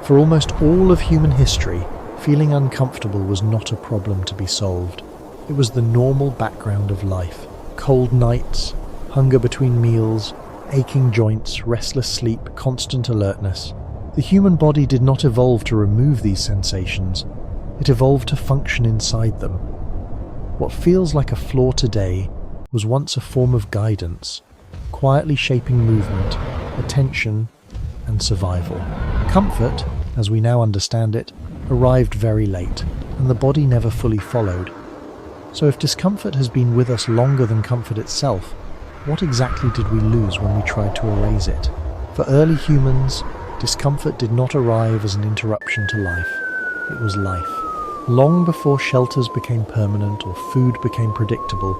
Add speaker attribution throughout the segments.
Speaker 1: For almost all of human history, feeling uncomfortable was not a problem to be solved. It was the normal background of life. Cold nights, hunger between meals, aching joints, restless sleep, constant alertness. The human body did not evolve to remove these sensations. It evolved to function inside them. What feels like a flaw today was once a form of guidance, quietly shaping movement, attention, and survival. Comfort, as we now understand it, arrived very late, and the body never fully followed. So if discomfort has been with us longer than comfort itself, what exactly did we lose when we tried to erase it? For early humans, discomfort did not arrive as an interruption to life. It was life. Long before shelters became permanent or food became predictable,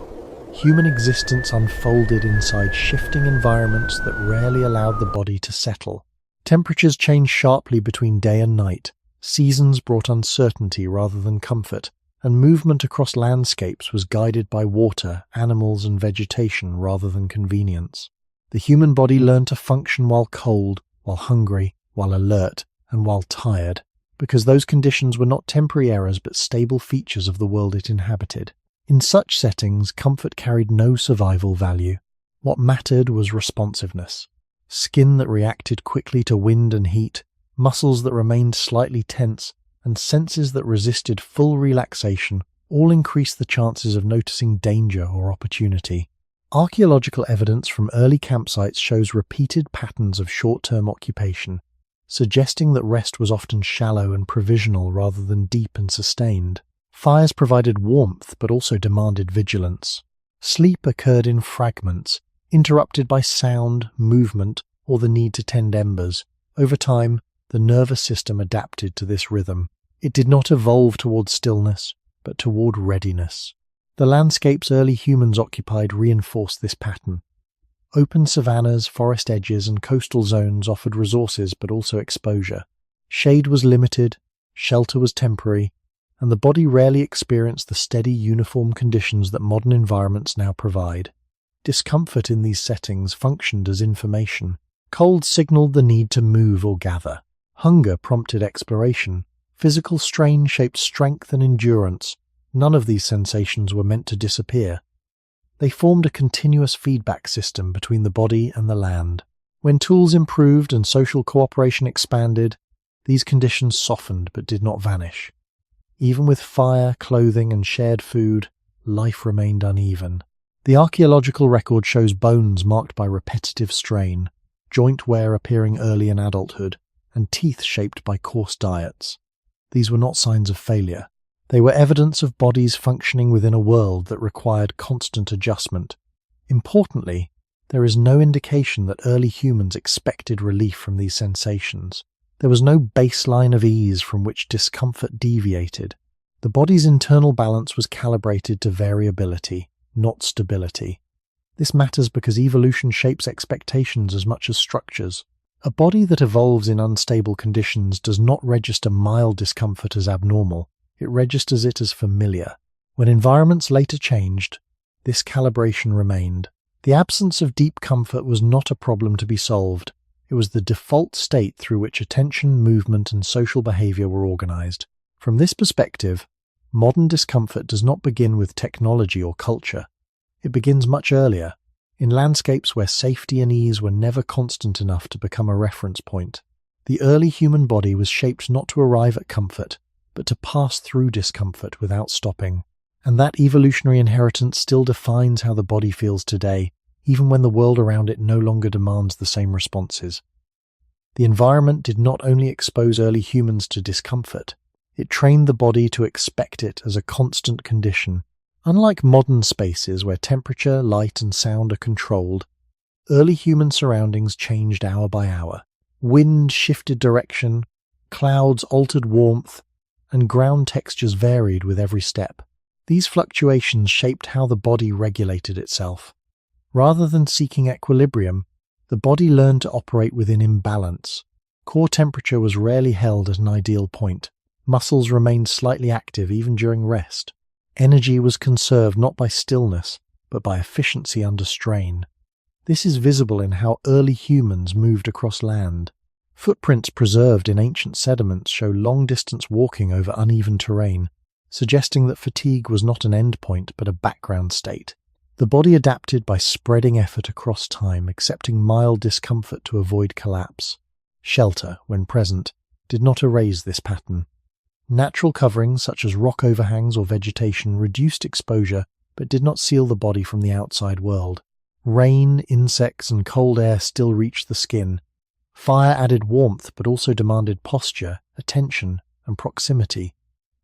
Speaker 1: human existence unfolded inside shifting environments that rarely allowed the body to settle. Temperatures changed sharply between day and night. Seasons brought uncertainty rather than comfort, and movement across landscapes was guided by water, animals, and vegetation rather than convenience. The human body learned to function while cold, while hungry, while alert, and while tired, because those conditions were not temporary errors but stable features of the world it inhabited. In such settings, comfort carried no survival value. What mattered was responsiveness. Skin that reacted quickly to wind and heat, muscles that remained slightly tense, and senses that resisted full relaxation all increased the chances of noticing danger or opportunity. Archaeological evidence from early campsites shows repeated patterns of short-term occupation, suggesting that rest was often shallow and provisional rather than deep and sustained. Fires provided warmth but also demanded vigilance. Sleep occurred in fragments, interrupted by sound, movement, or the need to tend embers. Over time, the nervous system adapted to this rhythm. It did not evolve toward stillness, but toward readiness. The landscapes early humans occupied reinforced this pattern. Open savannas, forest edges, and coastal zones offered resources but also exposure. Shade was limited, shelter was temporary, and the body rarely experienced the steady, uniform conditions that modern environments now provide. Discomfort in these settings functioned as information. Cold signaled the need to move or gather. Hunger prompted exploration. Physical strain shaped strength and endurance. None of these sensations were meant to disappear. They formed a continuous feedback system between the body and the land. When tools improved and social cooperation expanded, these conditions softened but did not vanish. Even with fire, clothing, and shared food, life remained uneven. The archaeological record shows bones marked by repetitive strain, joint wear appearing early in adulthood, and teeth shaped by coarse diets. These were not signs of failure. They were evidence of bodies functioning within a world that required constant adjustment. Importantly, there is no indication that early humans expected relief from these sensations. There was no baseline of ease from which discomfort deviated. The body's internal balance was calibrated to variability, not stability. This matters because evolution shapes expectations as much as structures. A body that evolves in unstable conditions does not register mild discomfort as abnormal. It registers it as familiar. When environments later changed, this calibration remained. The absence of deep comfort was not a problem to be solved. It was the default state through which attention, movement, and social behavior were organized. From this perspective, modern discomfort does not begin with technology or culture. It begins much earlier, in landscapes where safety and ease were never constant enough to become a reference point. The early human body was shaped not to arrive at comfort, but to pass through discomfort without stopping. And that evolutionary inheritance still defines how the body feels today, even when the world around it no longer demands the same responses. The environment did not only expose early humans to discomfort, it trained the body to expect it as a constant condition. Unlike modern spaces where temperature, light, and sound are controlled, early human surroundings changed hour by hour. Wind shifted direction, clouds altered warmth, and ground textures varied with every step. These fluctuations shaped how the body regulated itself. Rather than seeking equilibrium, the body learned to operate within imbalance. Core temperature was rarely held at an ideal point. Muscles remained slightly active even during rest. Energy was conserved not by stillness, but by efficiency under strain. This is visible in how early humans moved across land. Footprints preserved in ancient sediments show long-distance walking over uneven terrain, suggesting that fatigue was not an endpoint but a background state. The body adapted by spreading effort across time, accepting mild discomfort to avoid collapse. Shelter, when present, did not erase this pattern. Natural coverings such as rock overhangs or vegetation reduced exposure but did not seal the body from the outside world. Rain, insects, and cold air still reached the skin. Fire added warmth but also demanded posture, attention, and proximity,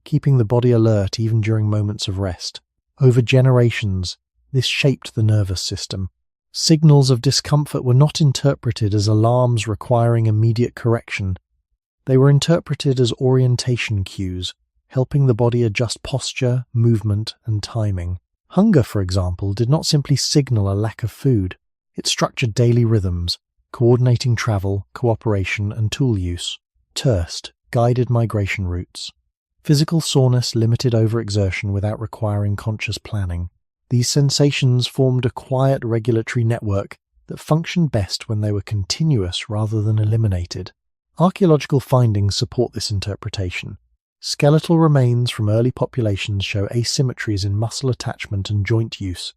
Speaker 1: keeping the body alert even during moments of rest. Over generations, this shaped the nervous system. Signals of discomfort were not interpreted as alarms requiring immediate correction. They were interpreted as orientation cues, helping the body adjust posture, movement, and timing. Hunger, for example, did not simply signal a lack of food. It structured daily rhythms, coordinating travel, cooperation, and tool use. Thirst guided migration routes. Physical soreness limited overexertion without requiring conscious planning. These sensations formed a quiet regulatory network that functioned best when they were continuous rather than eliminated. Archaeological findings support this interpretation. Skeletal remains from early populations show asymmetries in muscle attachment and joint use,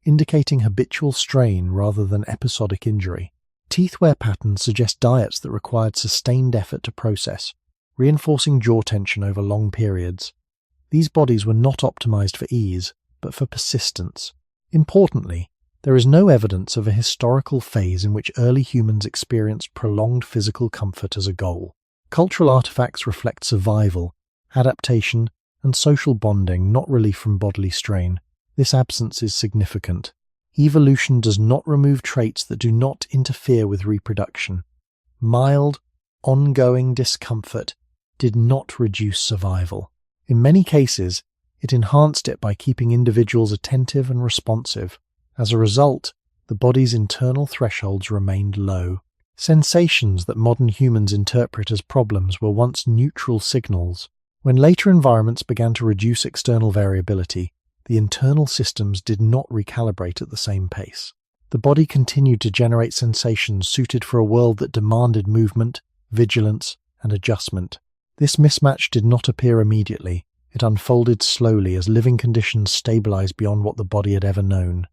Speaker 1: indicating habitual strain rather than episodic injury. Teeth wear patterns suggest diets that required sustained effort to process, reinforcing jaw tension over long periods. These bodies were not optimized for ease, but for persistence. Importantly, there is no evidence of a historical phase in which early humans experienced prolonged physical comfort as a goal. Cultural artifacts reflect survival, adaptation, and social bonding, not relief from bodily strain. This absence is significant. Evolution does not remove traits that do not interfere with reproduction. Mild, ongoing discomfort did not reduce survival. In many cases, it enhanced it by keeping individuals attentive and responsive. As a result, the body's internal thresholds remained low. Sensations that modern humans interpret as problems were once neutral signals. When later environments began to reduce external variability, the internal systems did not recalibrate at the same pace. The body continued to generate sensations suited for a world that demanded movement, vigilance, and adjustment. This mismatch did not appear immediately. It unfolded slowly as living conditions stabilized beyond what the body had ever known.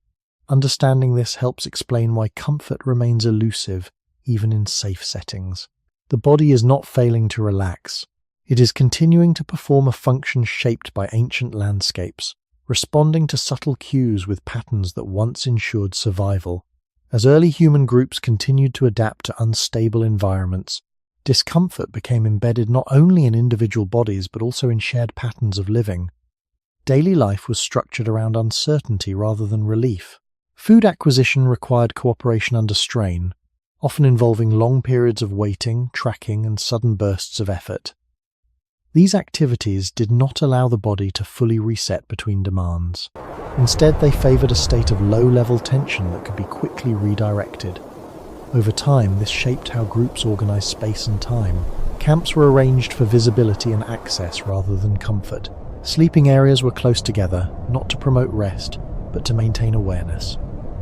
Speaker 1: Understanding this helps explain why comfort remains elusive, even in safe settings. The body is not failing to relax. It is continuing to perform a function shaped by ancient landscapes, responding to subtle cues with patterns that once ensured survival. As early human groups continued to adapt to unstable environments, discomfort became embedded not only in individual bodies but also in shared patterns of living. Daily life was structured around uncertainty rather than relief. Food acquisition required cooperation under strain, often involving long periods of waiting, tracking, and sudden bursts of effort. These activities did not allow the body to fully reset between demands. Instead, they favored a state of low-level tension that could be quickly redirected. Over time, this shaped how groups organized space and time. Camps were arranged for visibility and access rather than comfort. Sleeping areas were close together, not to promote rest, but to maintain awareness.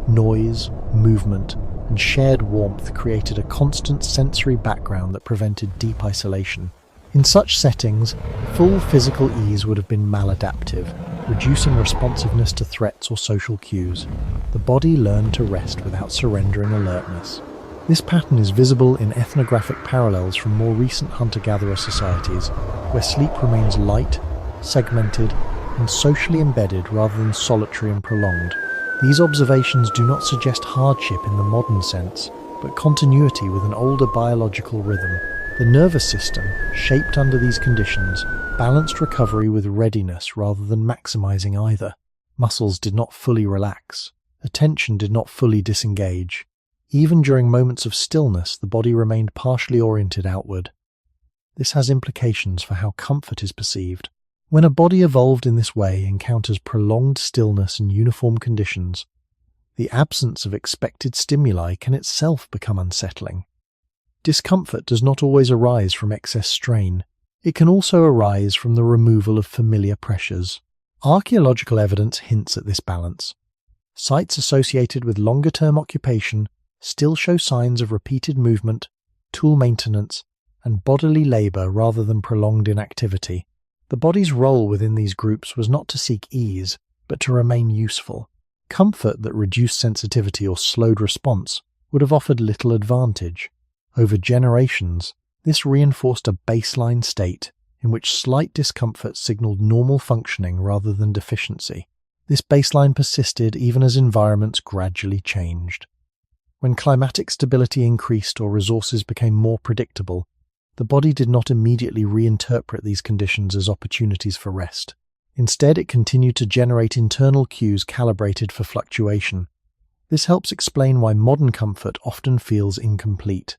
Speaker 1: Noise, movement, and shared warmth created a constant sensory background that prevented deep isolation. In such settings, full physical ease would have been maladaptive, reducing responsiveness to threats or social cues. The body learned to rest without surrendering alertness. This pattern is visible in ethnographic parallels from more recent hunter-gatherer societies, where sleep remains light, segmented, and socially embedded rather than solitary and prolonged. These observations do not suggest hardship in the modern sense, but continuity with an older biological rhythm. The nervous system, shaped under these conditions, balanced recovery with readiness rather than maximizing either. Muscles did not fully relax. Attention did not fully disengage. Even during moments of stillness, the body remained partially oriented outward. This has implications for how comfort is perceived. When a body evolved in this way encounters prolonged stillness and uniform conditions, the absence of expected stimuli can itself become unsettling. Discomfort does not always arise from excess strain. It can also arise from the removal of familiar pressures. Archaeological evidence hints at this balance. Sites associated with longer-term occupation still show signs of repeated movement, tool maintenance, and bodily labor rather than prolonged inactivity. The body's role within these groups was not to seek ease, but to remain useful. Comfort that reduced sensitivity or slowed response would have offered little advantage. Over generations, this reinforced a baseline state in which slight discomfort signaled normal functioning rather than deficiency. This baseline persisted even as environments gradually changed. When climatic stability increased or resources became more predictable, the body did not immediately reinterpret these conditions as opportunities for rest. Instead, it continued to generate internal cues calibrated for fluctuation. This helps explain why modern comfort often feels incomplete.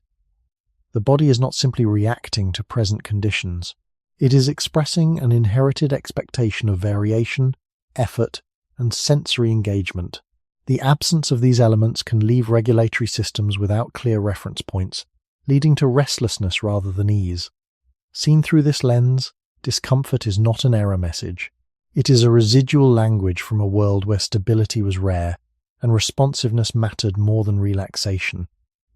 Speaker 1: The body is not simply reacting to present conditions. It is expressing an inherited expectation of variation, effort, and sensory engagement. The absence of these elements can leave regulatory systems without clear reference points, leading to restlessness rather than ease. Seen through this lens, discomfort is not an error message. It is a residual language from a world where stability was rare, and responsiveness mattered more than relaxation.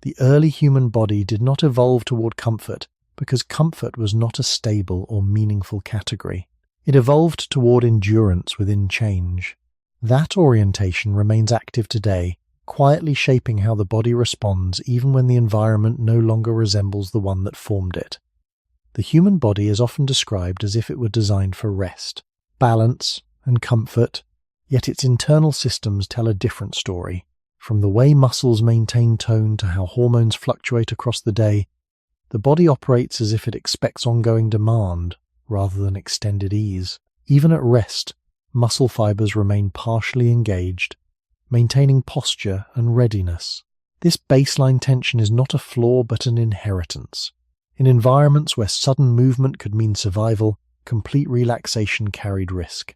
Speaker 1: The early human body did not evolve toward comfort because comfort was not a stable or meaningful category. It evolved toward endurance within change. That orientation remains active today, quietly shaping how the body responds even when the environment no longer resembles the one that formed it. The human body is often described as if it were designed for rest, balance, and comfort, yet its internal systems tell a different story. From the way muscles maintain tone to how hormones fluctuate across the day, the body operates as if it expects ongoing demand rather than extended ease. Even at rest, muscle fibers remain partially engaged, maintaining posture and readiness. This baseline tension is not a flaw but an inheritance. In environments where sudden movement could mean survival, complete relaxation carried risk.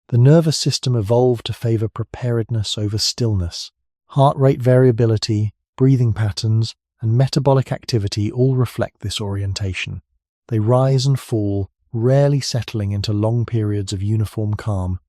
Speaker 1: The nervous system evolved to favor preparedness over stillness. Heart rate variability, breathing patterns, and metabolic activity all reflect this orientation. They rise and fall, rarely settling into long periods of uniform calm.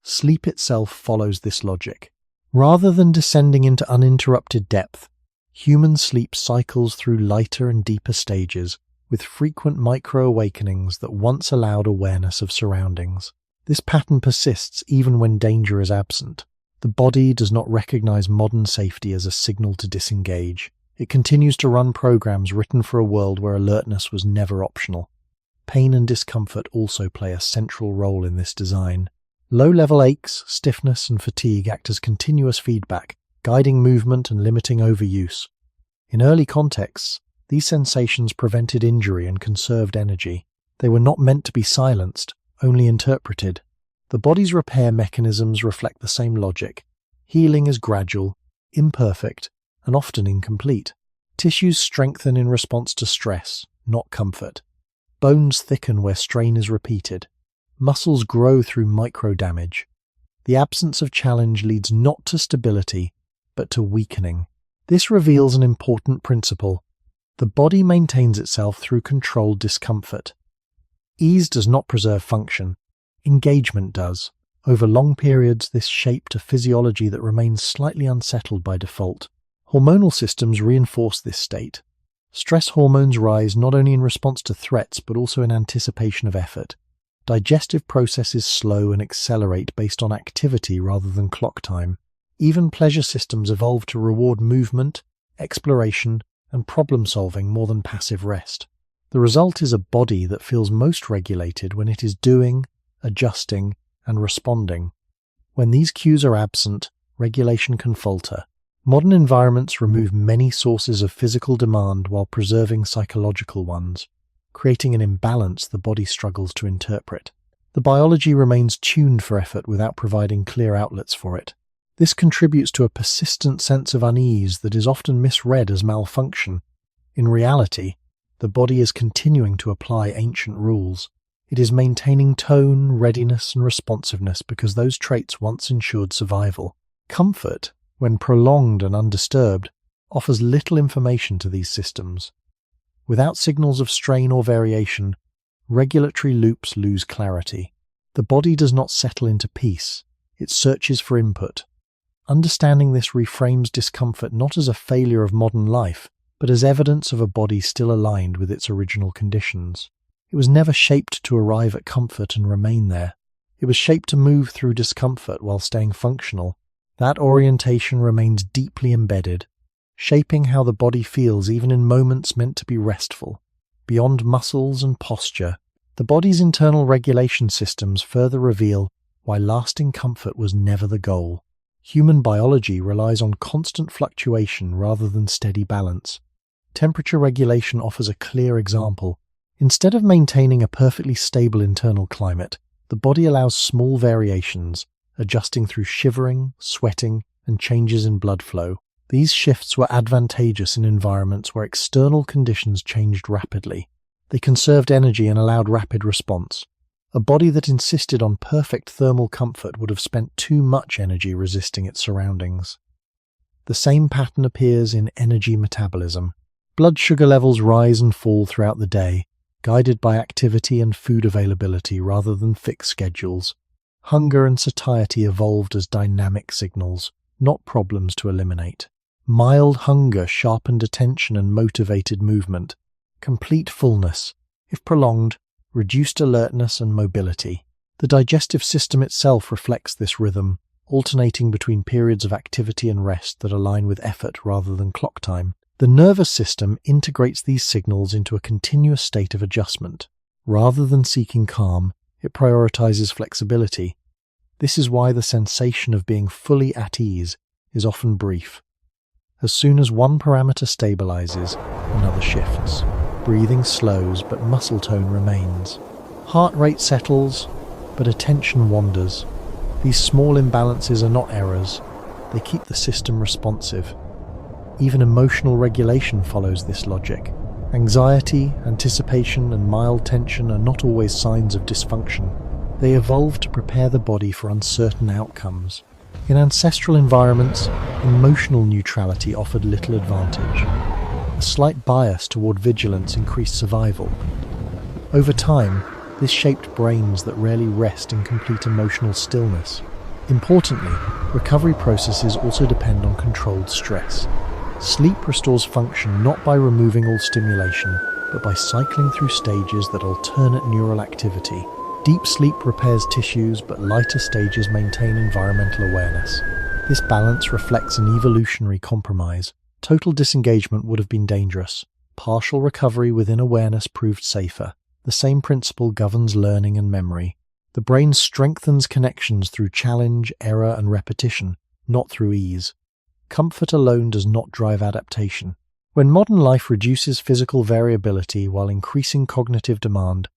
Speaker 1: Sleep itself follows this logic. Rather than descending into uninterrupted depth, human sleep cycles through lighter and deeper stages, with frequent micro-awakenings that once allowed awareness of surroundings. This pattern persists even when danger is absent. The body does not recognize modern safety as a signal to disengage. It continues to run programs written for a world where alertness was never optional. Pain and discomfort also play a central role in this design. Low-level aches, stiffness, and fatigue act as continuous feedback, guiding movement and limiting overuse. In early contexts, these sensations prevented injury and conserved energy. They were not meant to be silenced, only interpreted. The body's repair mechanisms reflect the same logic. Healing is gradual, imperfect, and often incomplete. Tissues strengthen in response to stress, not comfort. Bones thicken where strain is repeated. Muscles grow through micro-damage. The absence of challenge leads not to stability, but to weakening. This reveals an important principle. The body maintains itself through controlled discomfort. Ease does not preserve function. Engagement does. Over long periods, this shaped a physiology that remains slightly unsettled by default. Hormonal systems reinforce this state. Stress hormones rise not only in response to threats but also in anticipation of effort. Digestive processes slow and accelerate based on activity rather than clock time. Even pleasure systems evolve to reward movement, exploration, and problem-solving more than passive rest. The result is a body that feels most regulated when it is doing, adjusting, and responding. When these cues are absent, regulation can falter. Modern environments remove many sources of physical demand while preserving psychological ones, creating an imbalance the body struggles to interpret. The biology remains tuned for effort without providing clear outlets for it. This contributes to a persistent sense of unease that is often misread as malfunction. In reality, the body is continuing to apply ancient rules. It is maintaining tone, readiness, and responsiveness because those traits once ensured survival. Comfort, when prolonged and undisturbed, offers little information to these systems. Without signals of strain or variation, regulatory loops lose clarity. The body does not settle into peace, it searches for input. Understanding this reframes discomfort not as a failure of modern life, but as evidence of a body still aligned with its original conditions. It was never shaped to arrive at comfort and remain there. It was shaped to move through discomfort while staying functional. That orientation remains deeply embedded, shaping how the body feels even in moments meant to be restful. Beyond muscles and posture, the body's internal regulation systems further reveal why lasting comfort was never the goal. Human biology relies on constant fluctuation rather than steady balance. Temperature regulation offers a clear example. Instead of maintaining a perfectly stable internal climate, the body allows small variations, adjusting through shivering, sweating, and changes in blood flow. These shifts were advantageous in environments where external conditions changed rapidly. They conserved energy and allowed rapid response. A body that insisted on perfect thermal comfort would have spent too much energy resisting its surroundings. The same pattern appears in energy metabolism. Blood sugar levels rise and fall throughout the day, guided by activity and food availability rather than fixed schedules. Hunger and satiety evolved as dynamic signals, not problems to eliminate. Mild hunger sharpened attention and motivated movement. Complete fullness, if prolonged, reduced alertness and mobility. The digestive system itself reflects this rhythm, alternating between periods of activity and rest that align with effort rather than clock time. The nervous system integrates these signals into a continuous state of adjustment. Rather than seeking calm, it prioritizes flexibility. This is why the sensation of being fully at ease is often brief. As soon as one parameter stabilizes, another shifts. Breathing slows, but muscle tone remains. Heart rate settles, but attention wanders. These small imbalances are not errors. They keep the system responsive. Even emotional regulation follows this logic. Anxiety, anticipation, and mild tension are not always signs of dysfunction. They evolve to prepare the body for uncertain outcomes. In ancestral environments, emotional neutrality offered little advantage. A slight bias toward vigilance increased survival. Over time, this shaped brains that rarely rest in complete emotional stillness. Importantly, recovery processes also depend on controlled stress. Sleep restores function not by removing all stimulation, but by cycling through stages that alternate neural activity. Deep sleep repairs tissues, but lighter stages maintain environmental awareness. This balance reflects an evolutionary compromise. Total disengagement would have been dangerous. Partial recovery within awareness proved safer. The same principle governs learning and memory. The brain strengthens connections through challenge, error, and repetition, not through ease. Comfort alone does not drive adaptation. When modern life reduces physical variability while increasing cognitive demand,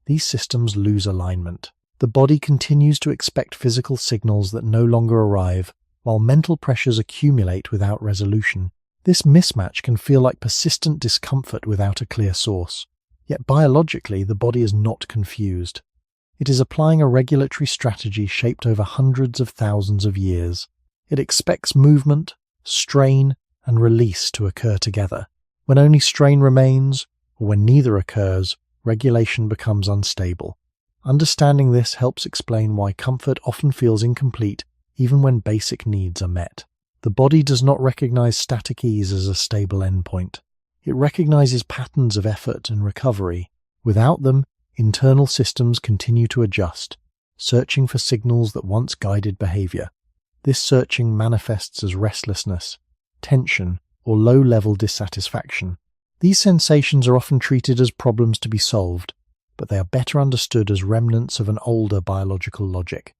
Speaker 1: these systems lose alignment. The body continues to expect physical signals that no longer arrive, while mental pressures accumulate without resolution. This mismatch can feel like persistent discomfort without a clear source. Yet biologically, the body is not confused. It is applying a regulatory strategy shaped over hundreds of thousands of years. It expects movement, strain, and release to occur together. When only strain remains, or when neither occurs, regulation becomes unstable. Understanding this helps explain why comfort often feels incomplete even when basic needs are met. The body does not recognize static ease as a stable endpoint. It recognizes patterns of effort and recovery. Without them, internal systems continue to adjust, searching for signals that once guided behavior. This searching manifests as restlessness, tension, or low-level dissatisfaction. These sensations are often treated as problems to be solved, but they are better understood as remnants of an older biological logic.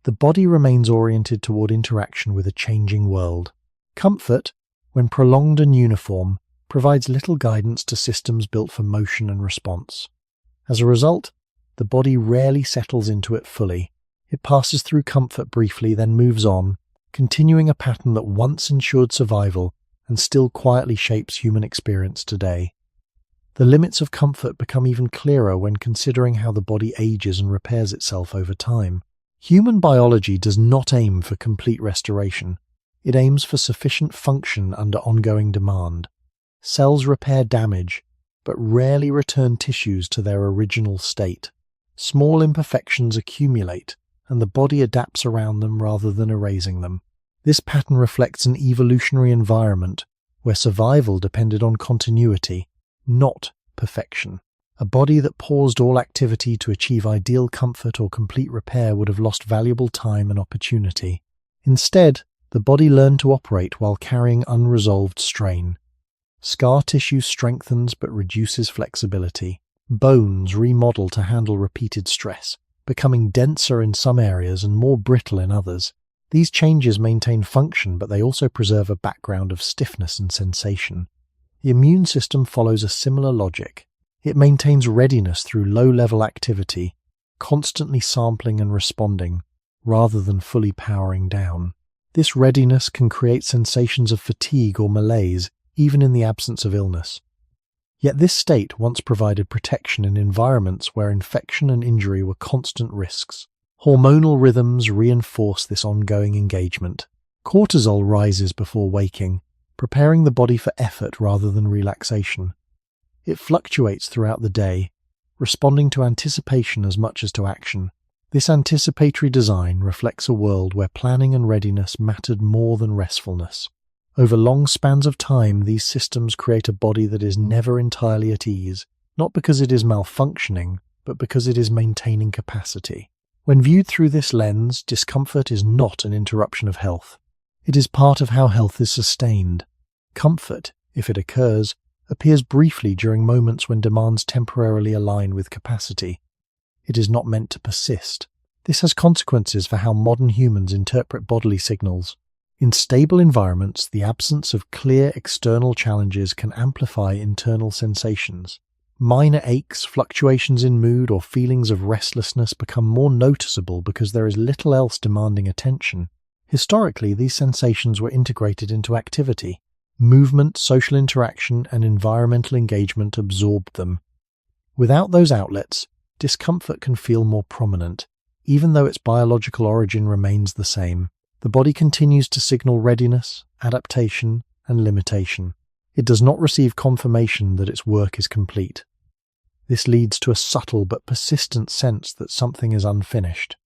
Speaker 1: The body remains oriented toward interaction with a changing world. Comfort, when prolonged and uniform, provides little guidance to systems built for motion and response. As a result, the body rarely settles into it fully. It passes through comfort briefly, then moves on, continuing a pattern that once ensured survival and still quietly shapes human experience today. The limits of comfort become even clearer when considering how the body ages and repairs itself over time. Human biology does not aim for complete restoration. It aims for sufficient function under ongoing demand. Cells repair damage, but rarely return tissues to their original state. Small imperfections accumulate, and the body adapts around them rather than erasing them. This pattern reflects an evolutionary environment where survival depended on continuity, not perfection. A body that paused all activity to achieve ideal comfort or complete repair would have lost valuable time and opportunity. Instead, the body learned to operate while carrying unresolved strain. Scar tissue strengthens but reduces flexibility. Bones remodel to handle repeated stress, becoming denser in some areas and more brittle in others. These changes maintain function, but they also preserve a background of stiffness and sensation. The immune system follows a similar logic. It maintains readiness through low-level activity, constantly sampling and responding, rather than fully powering down. This readiness can create sensations of fatigue or malaise, even in the absence of illness. Yet this state once provided protection in environments where infection and injury were constant risks. Hormonal rhythms reinforce this ongoing engagement. Cortisol rises before waking, preparing the body for effort rather than relaxation. It fluctuates throughout the day, responding to anticipation as much as to action. This anticipatory design reflects a world where planning and readiness mattered more than restfulness. Over long spans of time, these systems create a body that is never entirely at ease, not because it is malfunctioning, but because it is maintaining capacity. When viewed through this lens, discomfort is not an interruption of health. It is part of how health is sustained. Comfort, if it occurs, appears briefly during moments when demands temporarily align with capacity. It is not meant to persist. This has consequences for how modern humans interpret bodily signals. In stable environments, the absence of clear external challenges can amplify internal sensations. Minor aches, fluctuations in mood, or feelings of restlessness become more noticeable because there is little else demanding attention. Historically, these sensations were integrated into activity. Movement, social interaction, and environmental engagement absorbed them. Without those outlets, discomfort can feel more prominent, even though its biological origin remains the same. The body continues to signal readiness, adaptation, and limitation. It does not receive confirmation that its work is complete. This leads to a subtle but persistent sense that something is unfinished.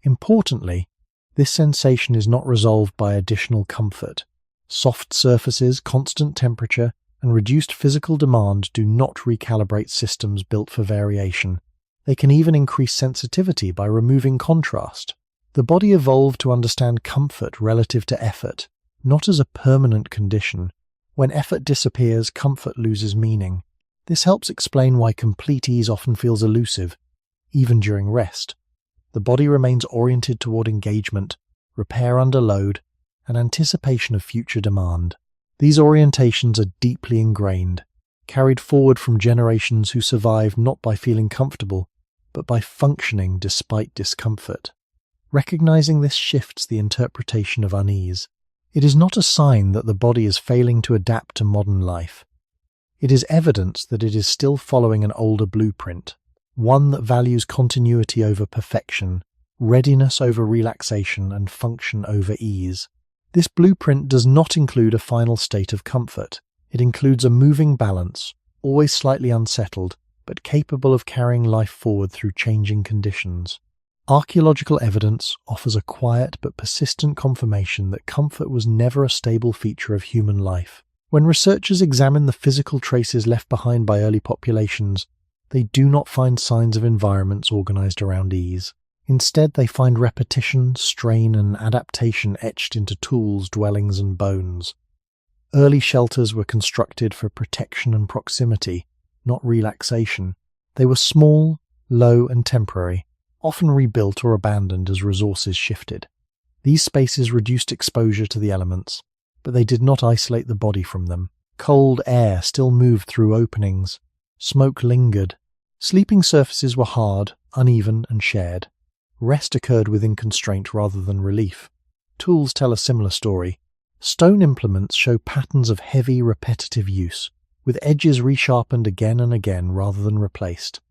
Speaker 1: Importantly, this sensation is not resolved by additional comfort. Soft surfaces, constant temperature, and reduced physical demand do not recalibrate systems built for variation. They can even increase sensitivity by removing contrast. The body evolved to understand comfort relative to effort, not as a permanent condition. When effort disappears, comfort loses meaning. This helps explain why complete ease often feels elusive, even during rest. The body remains oriented toward engagement, repair under load, and anticipation of future demand. These orientations are deeply ingrained, carried forward from generations who survived not by feeling comfortable, but by functioning despite discomfort. Recognizing this shifts the interpretation of unease. It is not a sign that the body is failing to adapt to modern life. It is evidence that it is still following an older blueprint, one that values continuity over perfection, readiness over relaxation, and function over ease. This blueprint does not include a final state of comfort. It includes a moving balance, always slightly unsettled, but capable of carrying life forward through changing conditions. Archaeological evidence offers a quiet but persistent confirmation that comfort was never a stable feature of human life. When researchers examine the physical traces left behind by early populations, they do not find signs of environments organized around ease. Instead, they find repetition, strain, and adaptation etched into tools, dwellings, and bones. Early shelters were constructed for protection and proximity, not relaxation. They were small, low, and temporary, often rebuilt or abandoned as resources shifted. These spaces reduced exposure to the elements, but they did not isolate the body from them. Cold air still moved through openings. Smoke lingered. Sleeping surfaces were hard, uneven, and shared. Rest occurred within constraint rather than relief. Tools tell a similar story. Stone implements show patterns of heavy, repetitive use, with edges resharpened again and again rather than replaced.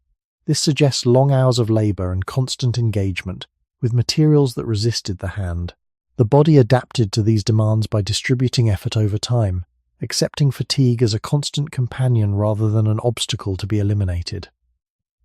Speaker 1: This suggests long hours of labor and constant engagement, with materials that resisted the hand. The body adapted to these demands by distributing effort over time, accepting fatigue as a constant companion rather than an obstacle to be eliminated.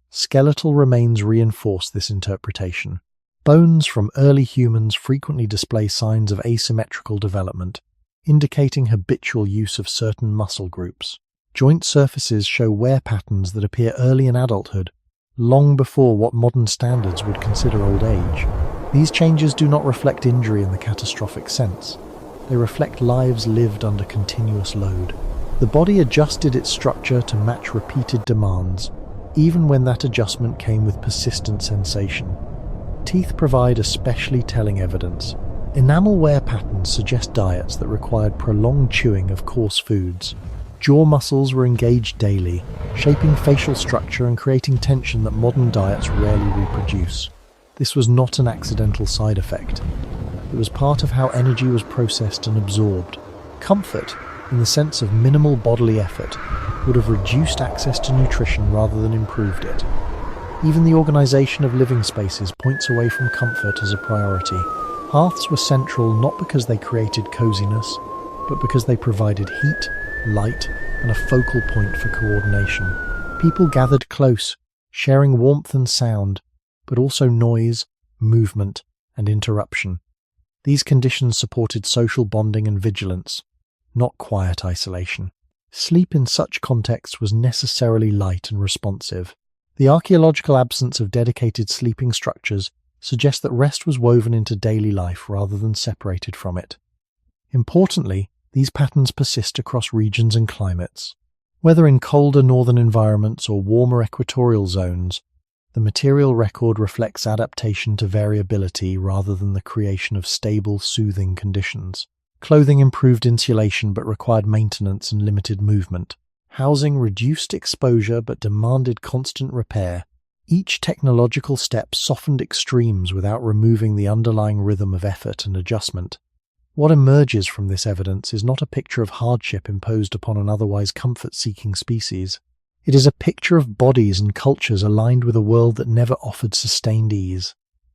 Speaker 1: Skeletal remains reinforce this interpretation. Bones from early humans frequently display signs of asymmetrical development, indicating habitual use of certain muscle groups. Joint surfaces show wear patterns that appear early in adulthood, long before what modern standards would consider old age. These changes do not reflect injury in the catastrophic sense. They reflect lives lived under continuous load. The body adjusted its structure to match repeated demands, even when that adjustment came with persistent sensation. Teeth provide especially telling evidence. Enamel wear patterns suggest diets that required prolonged chewing of coarse foods. Jaw muscles were engaged daily, shaping facial structure and creating tension that modern diets rarely reproduce. This was not an accidental side effect. It was part of how energy was processed and absorbed. Comfort, in the sense of minimal bodily effort, would have reduced access to nutrition rather than improved it. Even the organization of living spaces points away from comfort as a priority. Hearths were central not because they created coziness, but because they provided heat, light, and a focal point for coordination. People gathered close, sharing warmth and sound, but also noise, movement, and interruption. These conditions supported social bonding and vigilance, not quiet isolation. Sleep in such contexts was necessarily light and responsive. The archaeological absence of dedicated sleeping structures suggests that rest was woven into daily life rather than separated from it. Importantly, these patterns persist across regions and climates. Whether in colder northern environments or warmer equatorial zones, the material record reflects adaptation to variability rather than the creation of stable, soothing conditions. Clothing improved insulation but required maintenance and limited movement. Housing reduced exposure but demanded constant repair. Each technological step softened extremes without removing the underlying rhythm of effort and adjustment. What emerges from this evidence is not a picture of hardship imposed upon an otherwise comfort-seeking species. It is a picture of bodies and cultures aligned with a world that never offered sustained ease.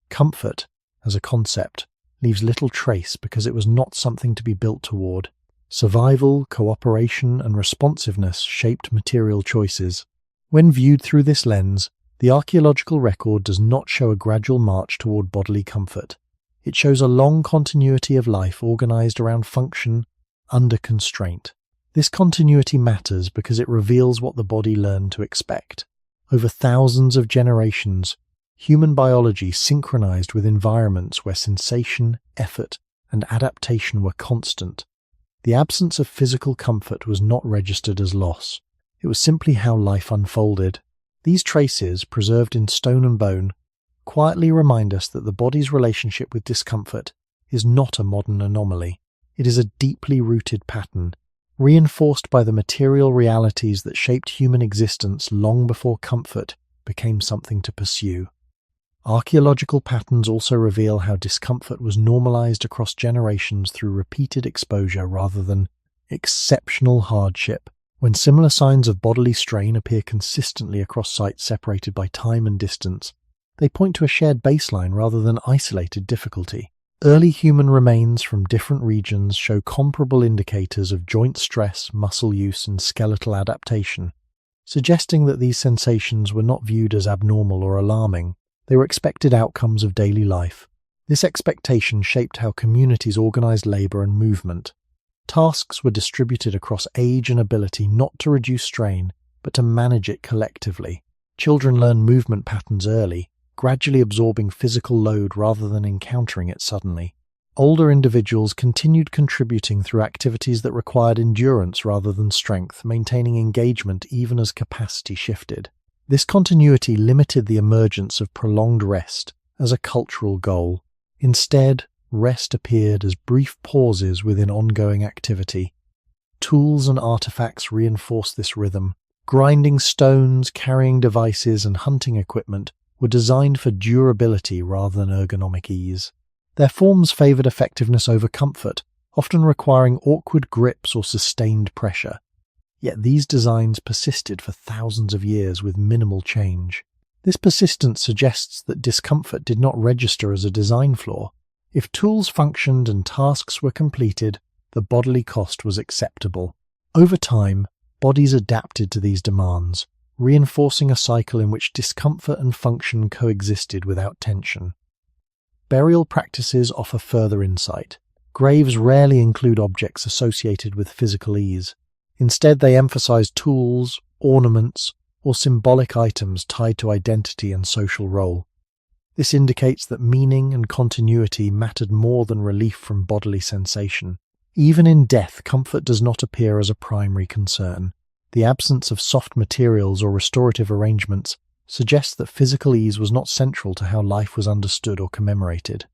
Speaker 1: Comfort, as a concept, leaves little trace because it was not something to be built toward. Survival, cooperation, and responsiveness shaped material choices. When viewed through this lens, the archaeological record does not show a gradual march toward bodily comfort. It shows a long continuity of life organized around function, under constraint. This continuity matters because it reveals what the body learned to expect. Over thousands of generations, human biology synchronized with environments where sensation, effort, and adaptation were constant. The absence of physical comfort was not registered as loss. It was simply how life unfolded. These traces, preserved in stone and bone, quietly remind us that the body's relationship with discomfort is not a modern anomaly. It is a deeply rooted pattern, reinforced by the material realities that shaped human existence long before comfort became something to pursue. Archaeological patterns also reveal how discomfort was normalized across generations through repeated exposure rather than exceptional hardship. When similar signs of bodily strain appear consistently across sites separated by time and distance, they point to a shared baseline rather than isolated difficulty. Early human remains from different regions show comparable indicators of joint stress, muscle use, and skeletal adaptation, suggesting that these sensations were not viewed as abnormal or alarming. They were expected outcomes of daily life. This expectation shaped how communities organized labor and movement. Tasks were distributed across age and ability not to reduce strain, but to manage it collectively. Children learn movement patterns early, gradually absorbing physical load rather than encountering it suddenly. Older individuals continued contributing through activities that required endurance rather than strength, maintaining engagement even as capacity shifted. This continuity limited the emergence of prolonged rest as a cultural goal. Instead, rest appeared as brief pauses within ongoing activity. Tools and artifacts reinforced this rhythm. Grinding stones, carrying devices, and hunting equipment were designed for durability rather than ergonomic ease. Their forms favored effectiveness over comfort, often requiring awkward grips or sustained pressure. Yet these designs persisted for thousands of years with minimal change. This persistence suggests that discomfort did not register as a design flaw. If tools functioned and tasks were completed, the bodily cost was acceptable. Over time, bodies adapted to these demands, reinforcing a cycle in which discomfort and function coexisted without tension. Burial practices offer further insight. Graves rarely include objects associated with physical ease. Instead, they emphasize tools, ornaments, or symbolic items tied to identity and social role. This indicates that meaning and continuity mattered more than relief from bodily sensation. Even in death, comfort does not appear as a primary concern. The absence of soft materials or restorative arrangements suggests that physical ease was not central to how life was understood or commemorated.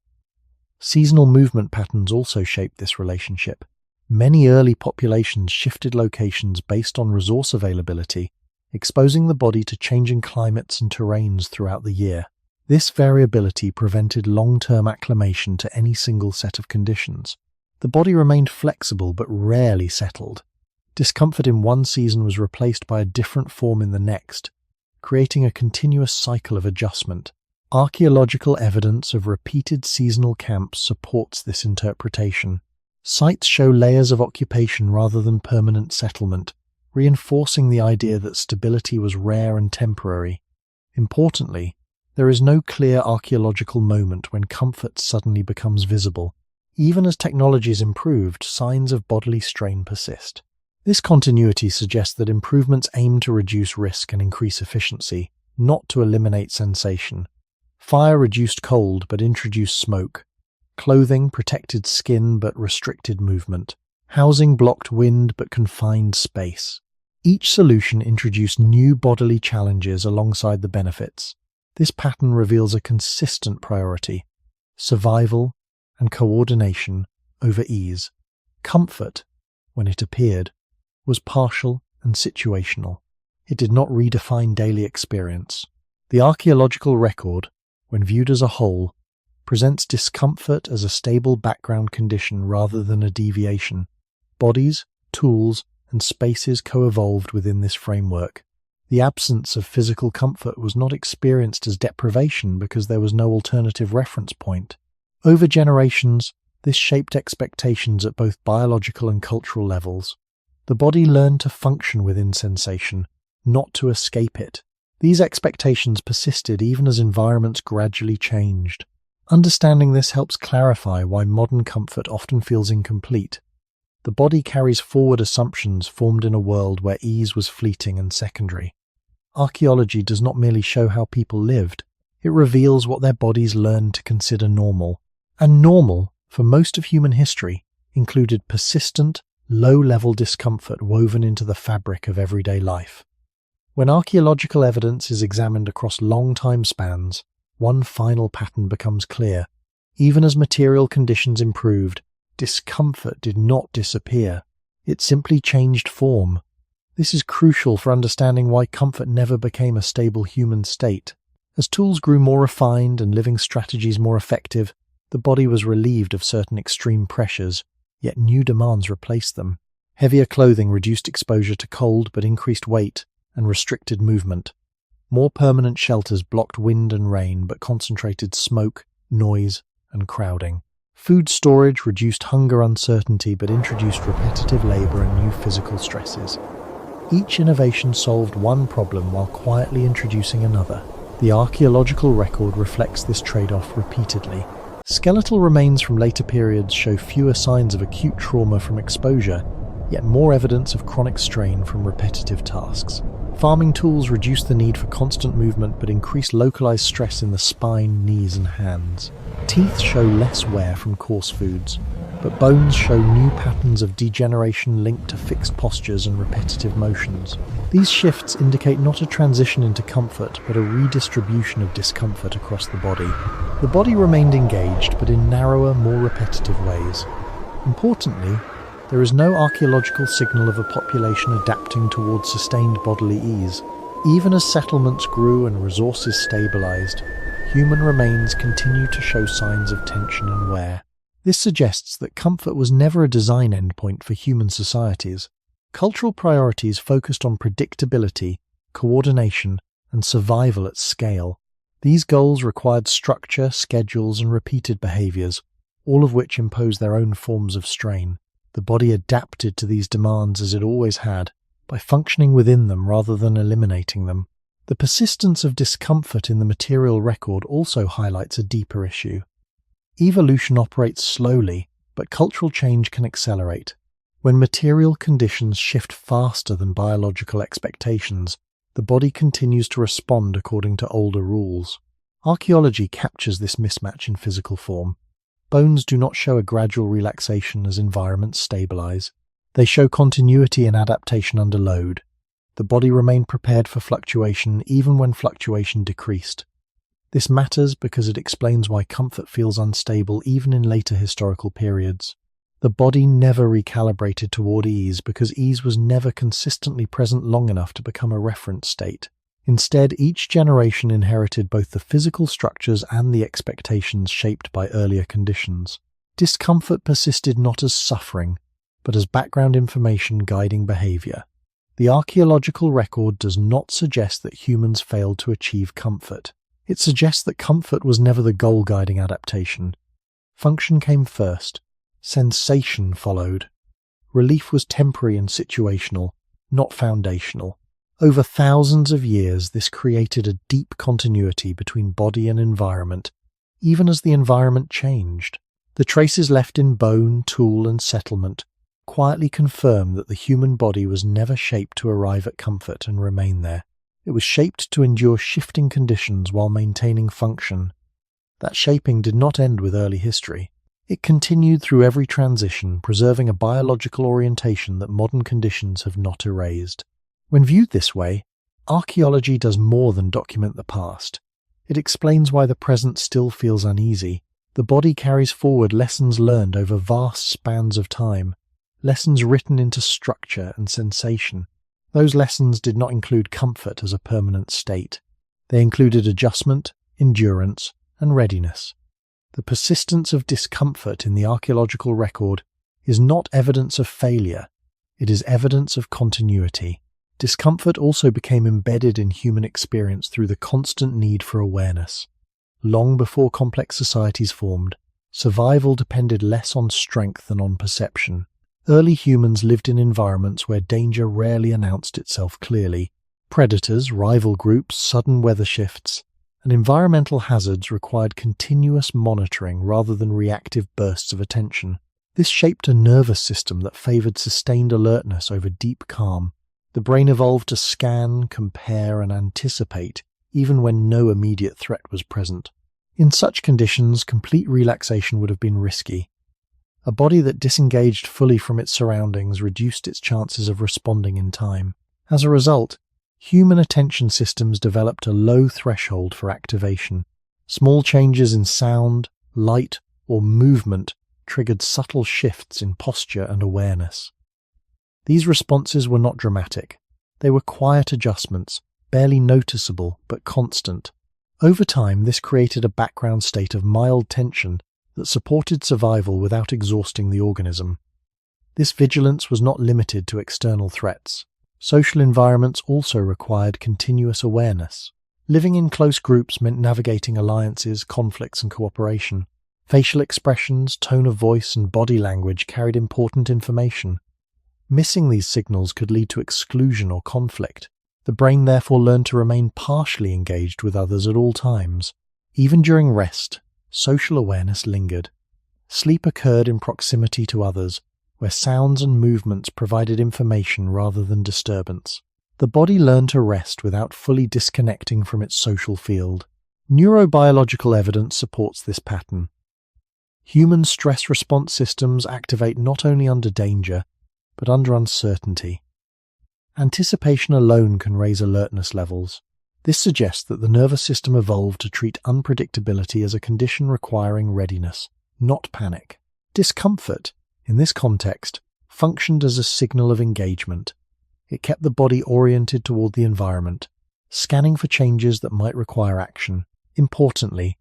Speaker 1: Seasonal movement patterns also shaped this relationship. Many early populations shifted locations based on resource availability, exposing the body to changing climates and terrains throughout the year. This variability prevented long-term acclimation to any single set of conditions. The body remained flexible but rarely settled. Discomfort in one season was replaced by a different form in the next, creating a continuous cycle of adjustment. Archaeological evidence of repeated seasonal camps supports this interpretation. Sites show layers of occupation rather than permanent settlement, reinforcing the idea that stability was rare and temporary. Importantly, there is no clear archaeological moment when comfort suddenly becomes visible. Even as technologies improved, signs of bodily strain persist. This continuity suggests that improvements aim to reduce risk and increase efficiency, not to eliminate sensation. Fire reduced cold but introduced smoke. Clothing protected skin but restricted movement. Housing blocked wind but confined space. Each solution introduced new bodily challenges alongside the benefits. This pattern reveals a consistent priority: survival and coordination over ease. Comfort, when it appeared, was partial and situational. It did not redefine daily experience. The archaeological record, when viewed as a whole, presents discomfort as a stable background condition rather than a deviation. Bodies, tools, and spaces co-evolved within this framework. The absence of physical comfort was not experienced as deprivation because there was no alternative reference point. Over generations, this shaped expectations at both biological and cultural levels. The body learned to function within sensation, not to escape it. These expectations persisted even as environments gradually changed. Understanding this helps clarify why modern comfort often feels incomplete. The body carries forward assumptions formed in a world where ease was fleeting and secondary. Archaeology does not merely show how people lived, it reveals what their bodies learned to consider normal. And normal, for most of human history, included persistent, low-level discomfort woven into the fabric of everyday life. When archaeological evidence is examined across long time spans, one final pattern becomes clear. Even as material conditions improved, discomfort did not disappear. It simply changed form. This is crucial for understanding why comfort never became a stable human state. As tools grew more refined and living strategies more effective, the body was relieved of certain extreme pressures, yet new demands replaced them. Heavier clothing reduced exposure to cold but increased weight and restricted movement. More permanent shelters blocked wind and rain but concentrated smoke, noise, and crowding. Food storage reduced hunger uncertainty but introduced repetitive labor and new physical stresses. Each innovation solved one problem while quietly introducing another. The archaeological record reflects this trade-off repeatedly. Skeletal remains from later periods show fewer signs of acute trauma from exposure, yet more evidence of chronic strain from repetitive tasks. Farming tools reduced the need for constant movement but increased localized stress in the spine, knees, and hands. Teeth show less wear from coarse foods, but bones show new patterns of degeneration linked to fixed postures and repetitive motions. These shifts indicate not a transition into comfort, but a redistribution of discomfort across the body. The body remained engaged, but in narrower, more repetitive ways. Importantly, there is no archaeological signal of a population adapting towards sustained bodily ease. Even as settlements grew and resources stabilized, human remains continue to show signs of tension and wear. This suggests that comfort was never a design endpoint for human societies. Cultural priorities focused on predictability, coordination, and survival at scale. These goals required structure, schedules, and repeated behaviors, all of which impose their own forms of strain. The body adapted to these demands as it always had, by functioning within them rather than eliminating them. The persistence of discomfort in the material record also highlights a deeper issue. Evolution operates slowly, but cultural change can accelerate. When material conditions shift faster than biological expectations, the body continues to respond according to older rules. Archaeology captures this mismatch in physical form. Bones do not show a gradual relaxation as environments stabilize. They show continuity and adaptation under load. The body remained prepared for fluctuation even when fluctuation decreased. This matters because it explains why comfort feels unstable even in later historical periods. The body never recalibrated toward ease because ease was never consistently present long enough to become a reference state. Instead, each generation inherited both the physical structures and the expectations shaped by earlier conditions. Discomfort persisted not as suffering, but as background information guiding behavior. The archaeological record does not suggest that humans failed to achieve comfort. It suggests that comfort was never the goal guiding adaptation. Function came first. Sensation followed. Relief was temporary and situational, not foundational. Over thousands of years, this created a deep continuity between body and environment, even as the environment changed. The traces left in bone, tool, and settlement quietly confirm that the human body was never shaped to arrive at comfort and remain there. It was shaped to endure shifting conditions while maintaining function. That shaping did not end with early history. It continued through every transition, preserving a biological orientation that modern conditions have not erased. When viewed this way, archaeology does more than document the past. It explains why the present still feels uneasy. The body carries forward lessons learned over vast spans of time, lessons written into structure and sensation. Those lessons did not include comfort as a permanent state. They included adjustment, endurance, and readiness. The persistence of discomfort in the archaeological record is not evidence of failure, it is evidence of continuity. Discomfort also became embedded in human experience through the constant need for awareness. Long before complex societies formed, survival depended less on strength than on perception. Early humans lived in environments where danger rarely announced itself clearly. Predators, rival groups, sudden weather shifts, and environmental hazards required continuous monitoring rather than reactive bursts of attention. This shaped a nervous system that favored sustained alertness over deep calm. The brain evolved to scan, compare, and anticipate, even when no immediate threat was present. In such conditions, complete relaxation would have been risky. A body that disengaged fully from its surroundings reduced its chances of responding in time. As a result, human attention systems developed a low threshold for activation. Small changes in sound, light, or movement triggered subtle shifts in posture and awareness. These responses were not dramatic. They were quiet adjustments, barely noticeable but constant. Over time, this created a background state of mild tension that supported survival without exhausting the organism. This vigilance was not limited to external threats. Social environments also required continuous awareness. Living in close groups meant navigating alliances, conflicts, and cooperation. Facial expressions, tone of voice, and body language carried important information. Missing these signals could lead to exclusion or conflict. The brain therefore learned to remain partially engaged with others at all times. Even during rest, social awareness lingered. Sleep occurred in proximity to others, where sounds and movements provided information rather than disturbance. The body learned to rest without fully disconnecting from its social field. Neurobiological evidence supports this pattern. Human stress response systems activate not only under danger, but under uncertainty. Anticipation alone can raise alertness levels. This suggests that the nervous system evolved to treat unpredictability as a condition requiring readiness, not panic. Discomfort, in this context, functioned as a signal of engagement. It kept the body oriented toward the environment, scanning for changes that might require action. Importantly,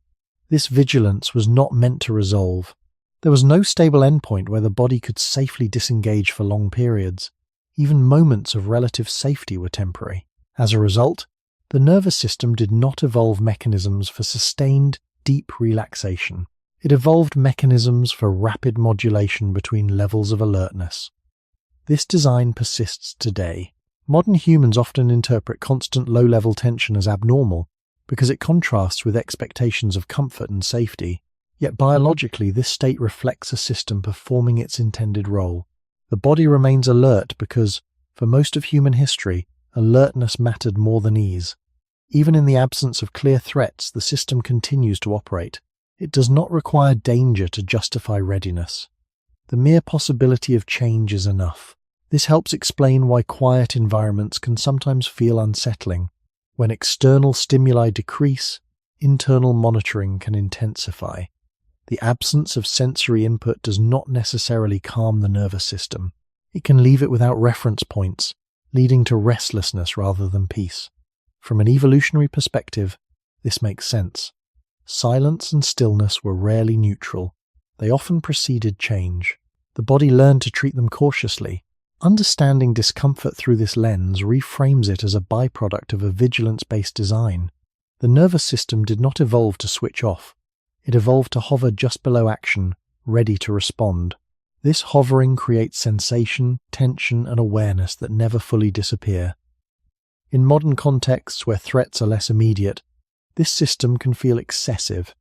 Speaker 1: this vigilance was not meant to resolve. There was no stable endpoint where the body could safely disengage for long periods. Even moments of relative safety were temporary. As a result, the nervous system did not evolve mechanisms for sustained, deep relaxation. It evolved mechanisms for rapid modulation between levels of alertness. This design persists today. Modern humans often interpret constant low-level tension as abnormal because it contrasts with expectations of comfort and safety. Yet biologically, this state reflects a system performing its intended role. The body remains alert because, for most of human history, alertness mattered more than ease. Even in the absence of clear threats, the system continues to operate. It does not require danger to justify readiness. The mere possibility of change is enough. This helps explain why quiet environments can sometimes feel unsettling. When external stimuli decrease, internal monitoring can intensify. The absence of sensory input does not necessarily calm the nervous system. It can leave it without reference points, leading to restlessness rather than peace. From an evolutionary perspective, this makes sense. Silence and stillness were rarely neutral. They often preceded change. The body learned to treat them cautiously. Understanding discomfort through this lens reframes it as a byproduct of a vigilance-based design. The nervous system did not evolve to switch off. It evolved to hover just below action, ready to respond. This hovering creates sensation, tension, and awareness that never fully disappear. In modern contexts where threats are less immediate, this system can feel excessive.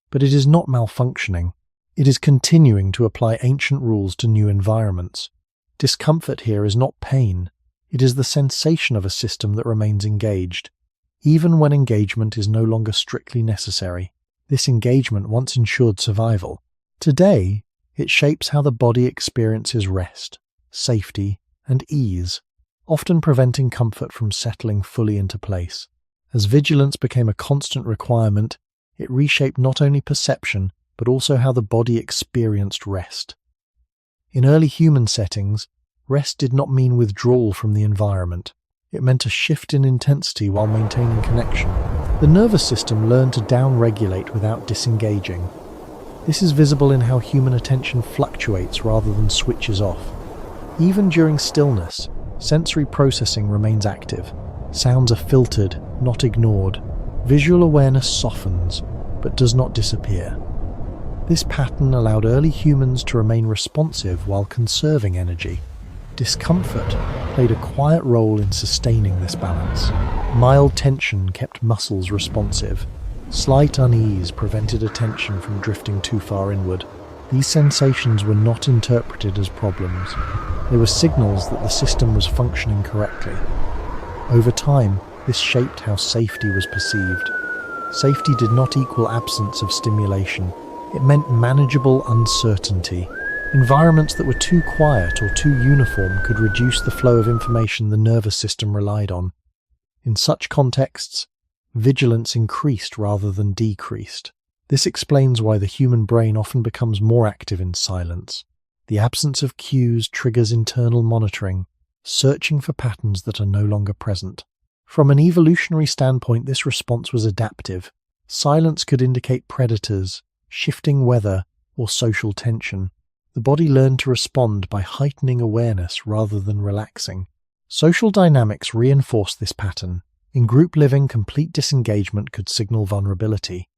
Speaker 1: But it is not malfunctioning. It is continuing to apply ancient rules to new environments. Discomfort here is not pain. It is the sensation of a system that remains engaged, even when engagement is no longer strictly necessary. This engagement once ensured survival. Today, it shapes how the body experiences rest, safety, and ease, often preventing comfort from settling fully into place. As vigilance became a constant requirement, it reshaped not only perception, but also how the body experienced rest. In early human settings, rest did not mean withdrawal from the environment. It meant a shift in intensity while maintaining connection. The nervous system learned to down-regulate without disengaging. This is visible in how human attention fluctuates rather than switches off. Even during stillness, sensory processing remains active. Sounds are filtered, not ignored. Visual awareness softens, but does not disappear. This pattern allowed early humans to remain responsive while conserving energy. Discomfort played a quiet role in sustaining this balance. Mild tension kept muscles responsive. Slight unease prevented attention from drifting too far inward. These sensations were not interpreted as problems. They were signals that the system was functioning correctly. Over time, this shaped how safety was perceived. Safety did not equal absence of stimulation. It meant manageable uncertainty. Environments that were too quiet or too uniform could reduce the flow of information the nervous system relied on. In such contexts, vigilance increased rather than decreased. This explains why the human brain often becomes more active in silence. The absence of cues triggers internal monitoring, searching for patterns that are no longer present. From an evolutionary standpoint, this response was adaptive. Silence could indicate predators, shifting weather, or social tension. The body learned to respond by heightening awareness rather than relaxing. Social dynamics reinforced this pattern. In group living, complete disengagement could signal vulnerability.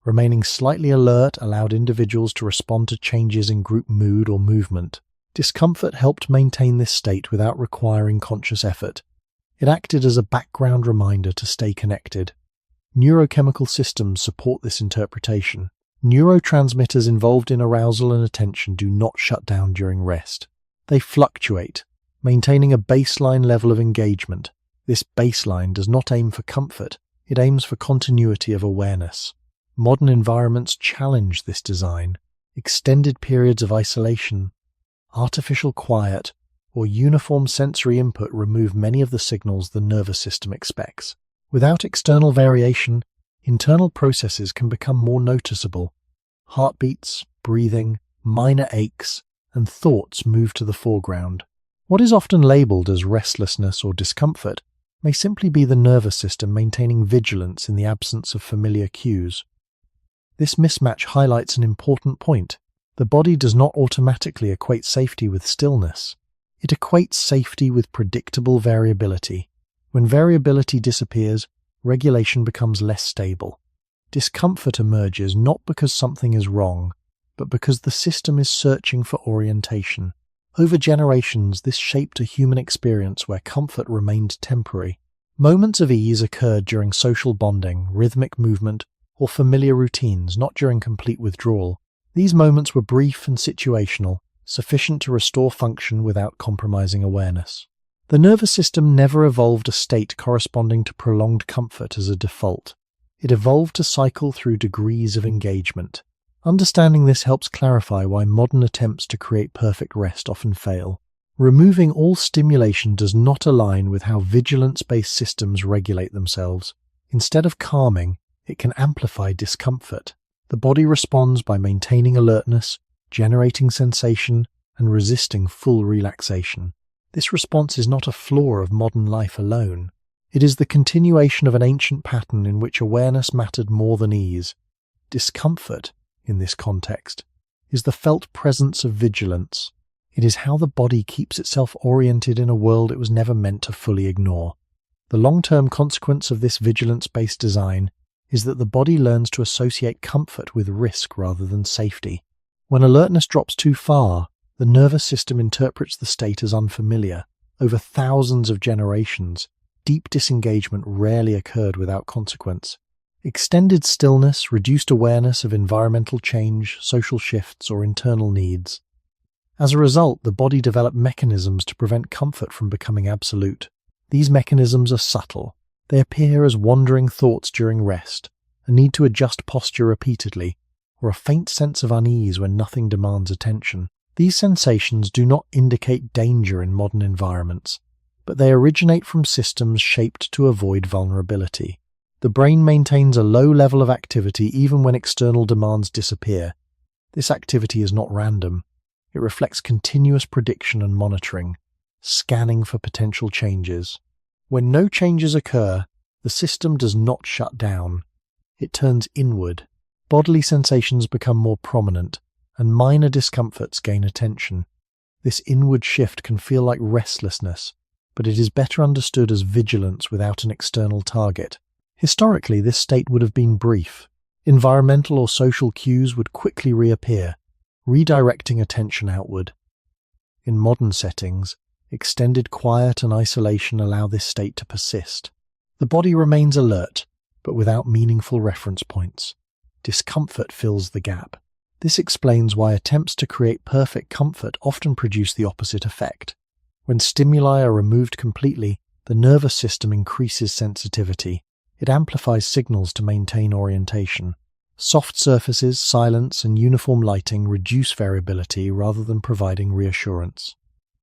Speaker 1: Remaining slightly alert allowed individuals to respond to changes in group mood or movement. Discomfort helped maintain this state without requiring conscious effort. It acted as a background reminder to stay connected. Neurochemical systems support this interpretation. Neurotransmitters involved in arousal and attention do not shut down during rest. They fluctuate, maintaining a baseline level of engagement. This baseline does not aim for comfort, it aims for continuity of awareness. Modern environments challenge this design. Extended periods of isolation, artificial quiet, or uniform sensory input remove many of the signals the nervous system expects. Without external variation, internal processes can become more noticeable. Heartbeats, breathing, minor aches, and thoughts move to the foreground. What is often labeled as restlessness or discomfort may simply be the nervous system maintaining vigilance in the absence of familiar cues. This mismatch highlights an important point. The body does not automatically equate safety with stillness. It equates safety with predictable variability. When variability disappears, regulation becomes less stable. Discomfort emerges not because something is wrong, but because the system is searching for orientation. Over generations, this shaped a human experience where comfort remained temporary. Moments of ease occurred during social bonding, rhythmic movement, or familiar routines, not during complete withdrawal. These moments were brief and situational, sufficient to restore function without compromising awareness. The nervous system never evolved a state corresponding to prolonged comfort as a default. It evolved to cycle through degrees of engagement. Understanding this helps clarify why modern attempts to create perfect rest often fail. Removing all stimulation does not align with how vigilance-based systems regulate themselves. Instead of calming, it can amplify discomfort. The body responds by maintaining alertness, generating sensation, and resisting full relaxation. This response is not a flaw of modern life alone. It is the continuation of an ancient pattern in which awareness mattered more than ease. Discomfort, in this context, is the felt presence of vigilance. It is how the body keeps itself oriented in a world it was never meant to fully ignore. The long-term consequence of this vigilance-based design is that the body learns to associate comfort with risk rather than safety. When alertness drops too far, the nervous system interprets the state as unfamiliar. Over thousands of generations, deep disengagement rarely occurred without consequence. Extended stillness reduced awareness of environmental change, social shifts, or internal needs. As a result, the body developed mechanisms to prevent comfort from becoming absolute. These mechanisms are subtle. They appear as wandering thoughts during rest, a need to adjust posture repeatedly, or a faint sense of unease when nothing demands attention. These sensations do not indicate danger in modern environments, but they originate from systems shaped to avoid vulnerability. The brain maintains a low level of activity even when external demands disappear. This activity is not random. It reflects continuous prediction and monitoring, scanning for potential changes. When no changes occur, the system does not shut down. It turns inward. Bodily sensations become more prominent, and minor discomforts gain attention. This inward shift can feel like restlessness, but it is better understood as vigilance without an external target. Historically, this state would have been brief. Environmental or social cues would quickly reappear, redirecting attention outward. In modern settings, extended quiet and isolation allow this state to persist. The body remains alert, but without meaningful reference points. Discomfort fills the gap. This explains why attempts to create perfect comfort often produce the opposite effect. When stimuli are removed completely, the nervous system increases sensitivity. It amplifies signals to maintain orientation. Soft surfaces, silence, and uniform lighting reduce variability rather than providing reassurance.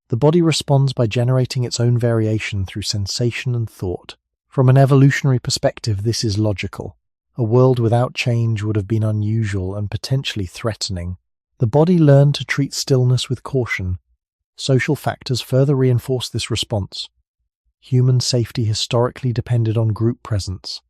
Speaker 1: The body responds by generating its own variation through sensation and thought. From an evolutionary perspective, this is logical. A world without change would have been unusual and potentially threatening. The body learned to treat stillness with caution. Social factors further reinforce this response. Human safety historically depended on group presence.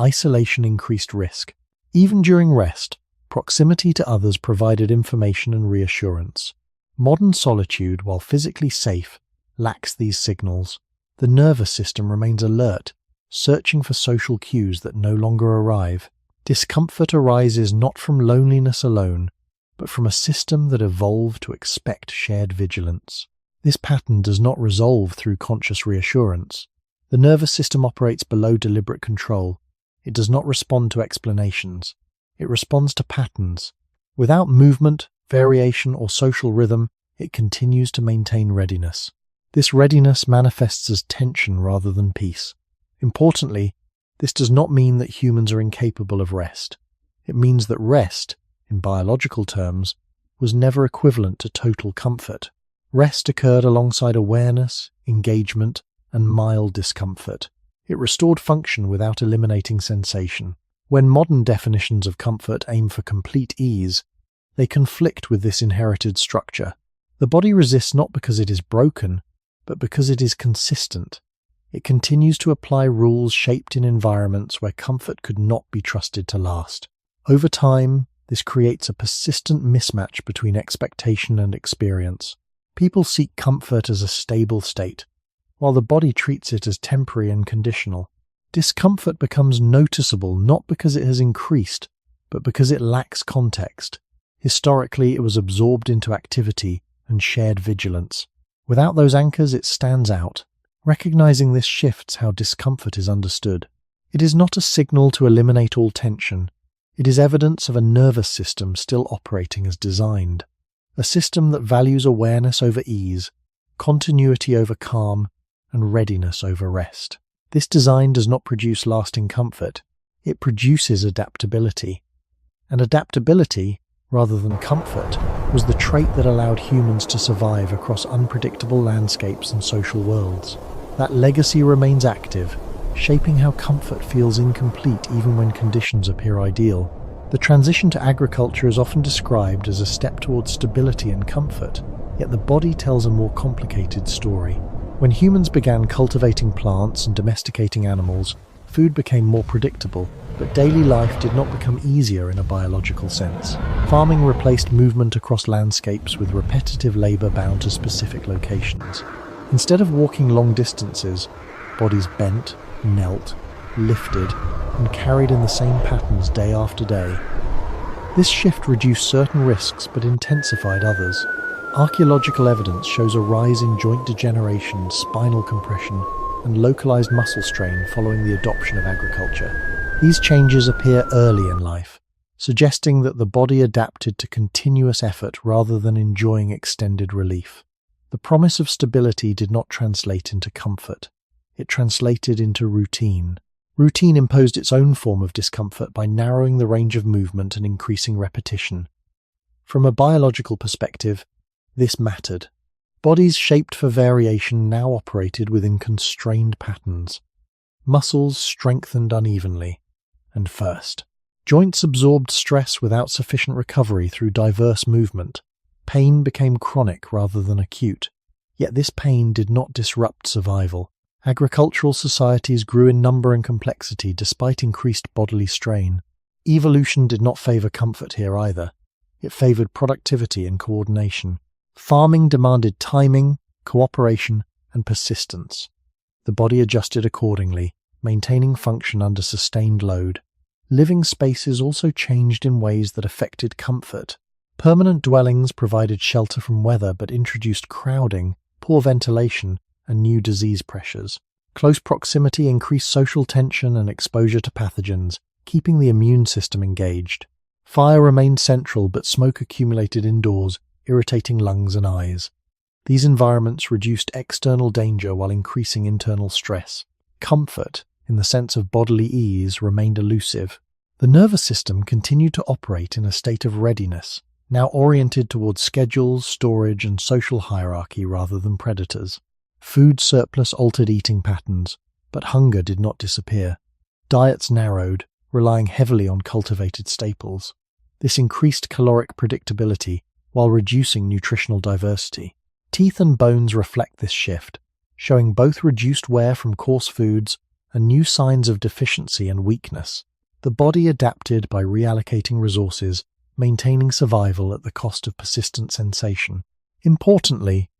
Speaker 1: Isolation increased risk. Even during rest, proximity to others provided information and reassurance. Modern solitude, while physically safe, lacks these signals. The nervous system remains alert, searching for social cues that no longer arrive. Discomfort arises not from loneliness alone, but from a system that evolved to expect shared vigilance. This pattern does not resolve through conscious reassurance. The nervous system operates below deliberate control. It does not respond to explanations. It responds to patterns. Without movement, variation, or social rhythm, it continues to maintain readiness. This readiness manifests as tension rather than peace. Importantly, this does not mean that humans are incapable of rest. It means that rest, in biological terms, was never equivalent to total comfort. Rest occurred alongside awareness, engagement, and mild discomfort. It restored function without eliminating sensation. When modern definitions of comfort aim for complete ease, they conflict with this inherited structure. The body resists not because it is broken, but because it is consistent. It continues to apply rules shaped in environments where comfort could not be trusted to last. Over time, this creates a persistent mismatch between expectation and experience. People seek comfort as a stable state, while the body treats it as temporary and conditional. Discomfort becomes noticeable not because it has increased, but because it lacks context. Historically, it was absorbed into activity and shared vigilance. Without those anchors, it stands out. Recognizing this shifts how discomfort is understood. It is not a signal to eliminate all tension. It is evidence of a nervous system still operating as designed, a system that values awareness over ease, continuity over calm, and readiness over rest. This design does not produce lasting comfort, it produces adaptability. And adaptability, rather than comfort, was the trait that allowed humans to survive across unpredictable landscapes and social worlds. That legacy remains active, shaping how comfort feels incomplete even when conditions appear ideal. The transition to agriculture is often described as a step towards stability and comfort, yet the body tells a more complicated story. When humans began cultivating plants and domesticating animals, food became more predictable, but daily life did not become easier in a biological sense. Farming replaced movement across landscapes with repetitive labor bound to specific locations. Instead of walking long distances, bodies bent, knelt, lifted, and carried in the same patterns day after day. This shift reduced certain risks but intensified others. Archaeological evidence shows a rise in joint degeneration, spinal compression, and localized muscle strain following the adoption of agriculture. These changes appear early in life, suggesting that the body adapted to continuous effort rather than enjoying extended relief. The promise of stability did not translate into comfort. It translated into routine. Routine imposed its own form of discomfort by narrowing the range of movement and increasing repetition. From a biological perspective, this mattered. Bodies shaped for variation now operated within constrained patterns. Muscles strengthened unevenly. And first, joints absorbed stress without sufficient recovery through diverse movement. Pain became chronic rather than acute. Yet this pain did not disrupt survival. Agricultural societies grew in number and complexity despite increased bodily strain. Evolution did not favor comfort here either. It favored productivity and coordination. Farming demanded timing, cooperation, and persistence. The body adjusted accordingly, maintaining function under sustained load. Living spaces also changed in ways that affected comfort. Permanent dwellings provided shelter from weather but introduced crowding, poor ventilation, and new disease pressures. Close proximity increased social tension and exposure to pathogens, keeping the immune system engaged. Fire remained central, but smoke accumulated indoors, irritating lungs and eyes. These environments reduced external danger while increasing internal stress. Comfort, in the sense of bodily ease, remained elusive. The nervous system continued to operate in a state of readiness, now oriented towards schedules, storage, and social hierarchy rather than predators. Food surplus altered eating patterns, but hunger did not disappear. Diets narrowed, relying heavily on cultivated staples. This increased caloric predictability while reducing nutritional diversity. Teeth and bones reflect this shift, showing both reduced wear from coarse foods and new signs of deficiency and weakness. The body adapted by reallocating resources, maintaining survival at the cost of persistent sensation. Importantly,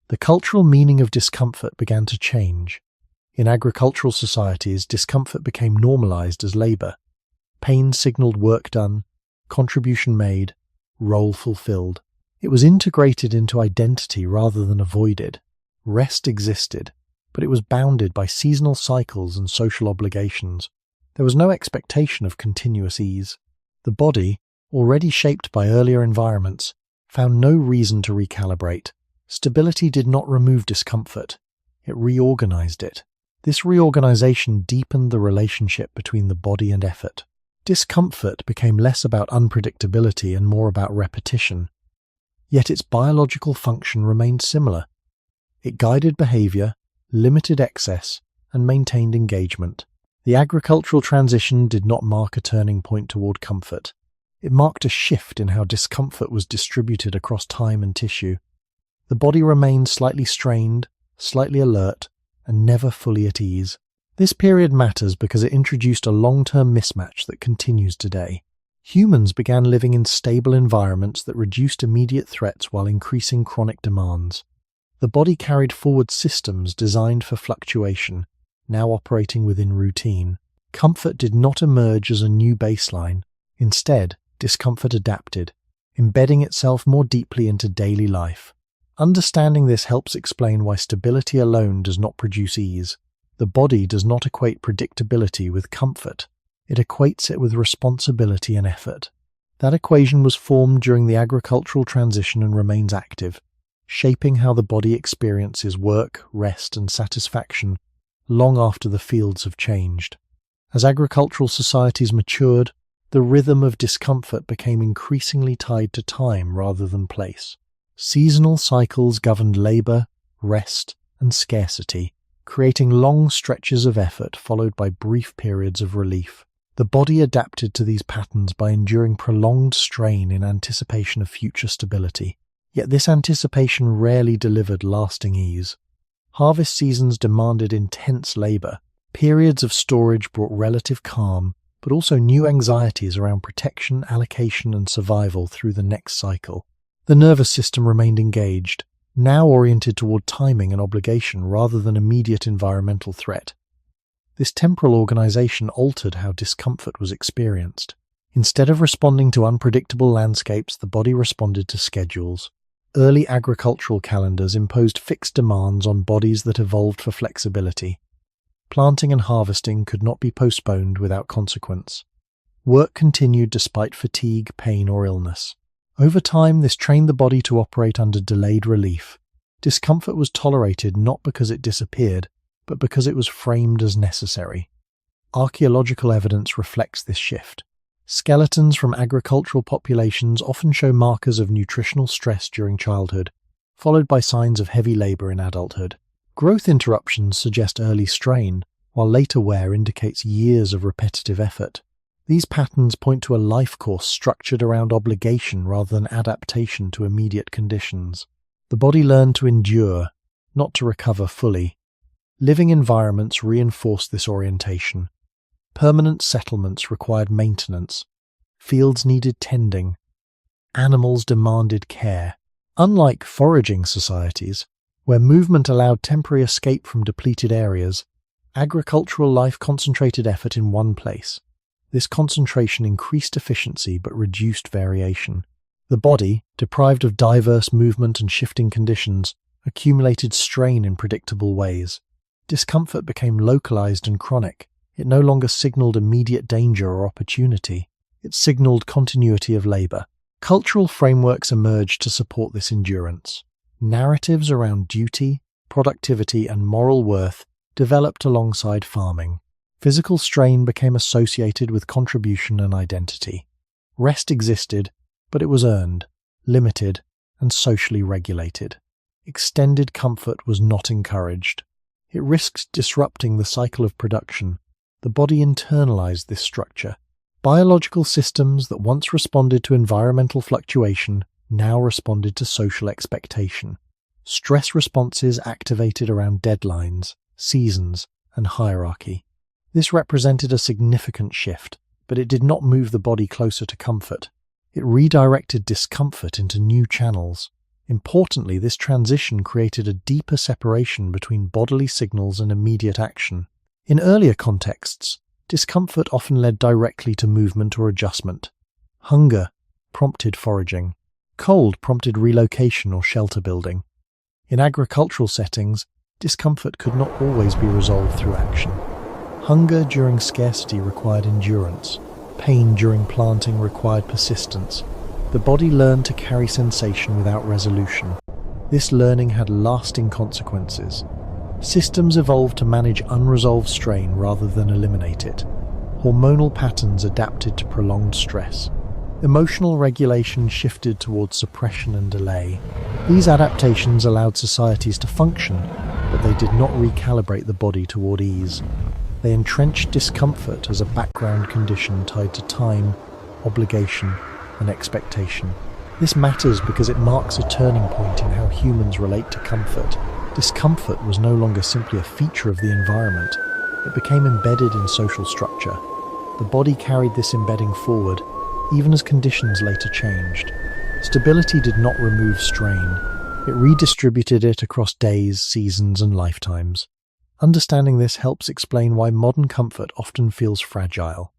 Speaker 1: the cultural meaning of discomfort began to change. In agricultural societies, discomfort became normalized as labor. Pain signaled work done, contribution made, role fulfilled. It was integrated into identity rather than avoided. Rest existed, but it was bounded by seasonal cycles and social obligations. There was no expectation of continuous ease. The body, already shaped by earlier environments, found no reason to recalibrate. Stability did not remove discomfort. It reorganized it. This reorganization deepened the relationship between the body and effort. Discomfort became less about unpredictability and more about repetition. Yet its biological function remained similar. It guided behavior, limited excess, and maintained engagement. The agricultural transition did not mark a turning point toward comfort. It marked a shift in how discomfort was distributed across time and tissue. The body remained slightly strained, slightly alert, and never fully at ease. This period matters because it introduced a long-term mismatch that continues today. Humans began living in stable environments that reduced immediate threats while increasing chronic demands. The body carried forward systems designed for fluctuation, now operating within routine. Comfort did not emerge as a new baseline. Instead, discomfort adapted, embedding itself more deeply into daily life. Understanding this helps explain why stability alone does not produce ease. The body does not equate predictability with comfort. it equates it with responsibility and effort. That equation was formed during the agricultural transition and remains active, shaping how the body experiences work, rest, and satisfaction long after the fields have changed. As agricultural societies matured, the rhythm of discomfort became increasingly tied to time rather than place. Seasonal cycles governed labor, rest, and scarcity, creating long stretches of effort followed by brief periods of relief. The body adapted to these patterns by enduring prolonged strain in anticipation of future stability. Yet this anticipation rarely delivered lasting ease. Harvest seasons demanded intense labor. Periods of storage brought relative calm, but also new anxieties around protection, allocation, and survival through the next cycle. The nervous system remained engaged, now oriented toward timing and obligation rather than immediate environmental threat. This temporal organization altered how discomfort was experienced. Instead of responding to unpredictable landscapes, the body responded to schedules. Early agricultural calendars imposed fixed demands on bodies that evolved for flexibility. Planting and harvesting could not be postponed without consequence. Work continued despite fatigue, pain, or illness. Over time, this trained the body to operate under delayed relief. Discomfort was tolerated not because it disappeared, but because it was framed as necessary. Archaeological evidence reflects this shift. Skeletons from agricultural populations often show markers of nutritional stress during childhood, followed by signs of heavy labor in adulthood. Growth interruptions suggest early strain, while later wear indicates years of repetitive effort. These patterns point to a life course structured around obligation rather than adaptation to immediate conditions. The body learned to endure, not to recover fully. Living environments reinforced this orientation. Permanent settlements required maintenance. Fields needed tending. Animals demanded care. Unlike foraging societies, where movement allowed temporary escape from depleted areas, agricultural life concentrated effort in one place. This concentration increased efficiency but reduced variation. The body, deprived of diverse movement and shifting conditions, accumulated strain in predictable ways. Discomfort became localized and chronic. It no longer signaled immediate danger or opportunity. It signaled continuity of labor. Cultural frameworks emerged to support this endurance. Narratives around duty, productivity, and moral worth developed alongside farming. Physical strain became associated with contribution and identity. Rest existed, but it was earned, limited, and socially regulated. Extended comfort was not encouraged. It risked disrupting the cycle of production. The body internalized this structure. Biological systems that once responded to environmental fluctuation now responded to social expectation. Stress responses activated around deadlines, seasons, and hierarchy. This represented a significant shift, but it did not move the body closer to comfort. It redirected discomfort into new channels. Importantly, this transition created a deeper separation between bodily signals and immediate action. In earlier contexts, discomfort often led directly to movement or adjustment. Hunger prompted foraging. Cold prompted relocation or shelter building. In agricultural settings, discomfort could not always be resolved through action. Hunger during scarcity required endurance. Pain during planting required persistence. The body learned to carry sensation without resolution. This learning had lasting consequences. Systems evolved to manage unresolved strain rather than eliminate it. Hormonal patterns adapted to prolonged stress. Emotional regulation shifted towards suppression and delay. These adaptations allowed societies to function, but they did not recalibrate the body toward ease. They entrenched discomfort as a background condition tied to time, obligation, and expectation. This matters because it marks a turning point in how humans relate to comfort. Discomfort was no longer simply a feature of the environment. It became embedded in social structure. The body carried this embedding forward, even as conditions later changed. Stability did not remove strain. It redistributed it across days, seasons, and lifetimes. Understanding this helps explain why modern comfort often feels fragile.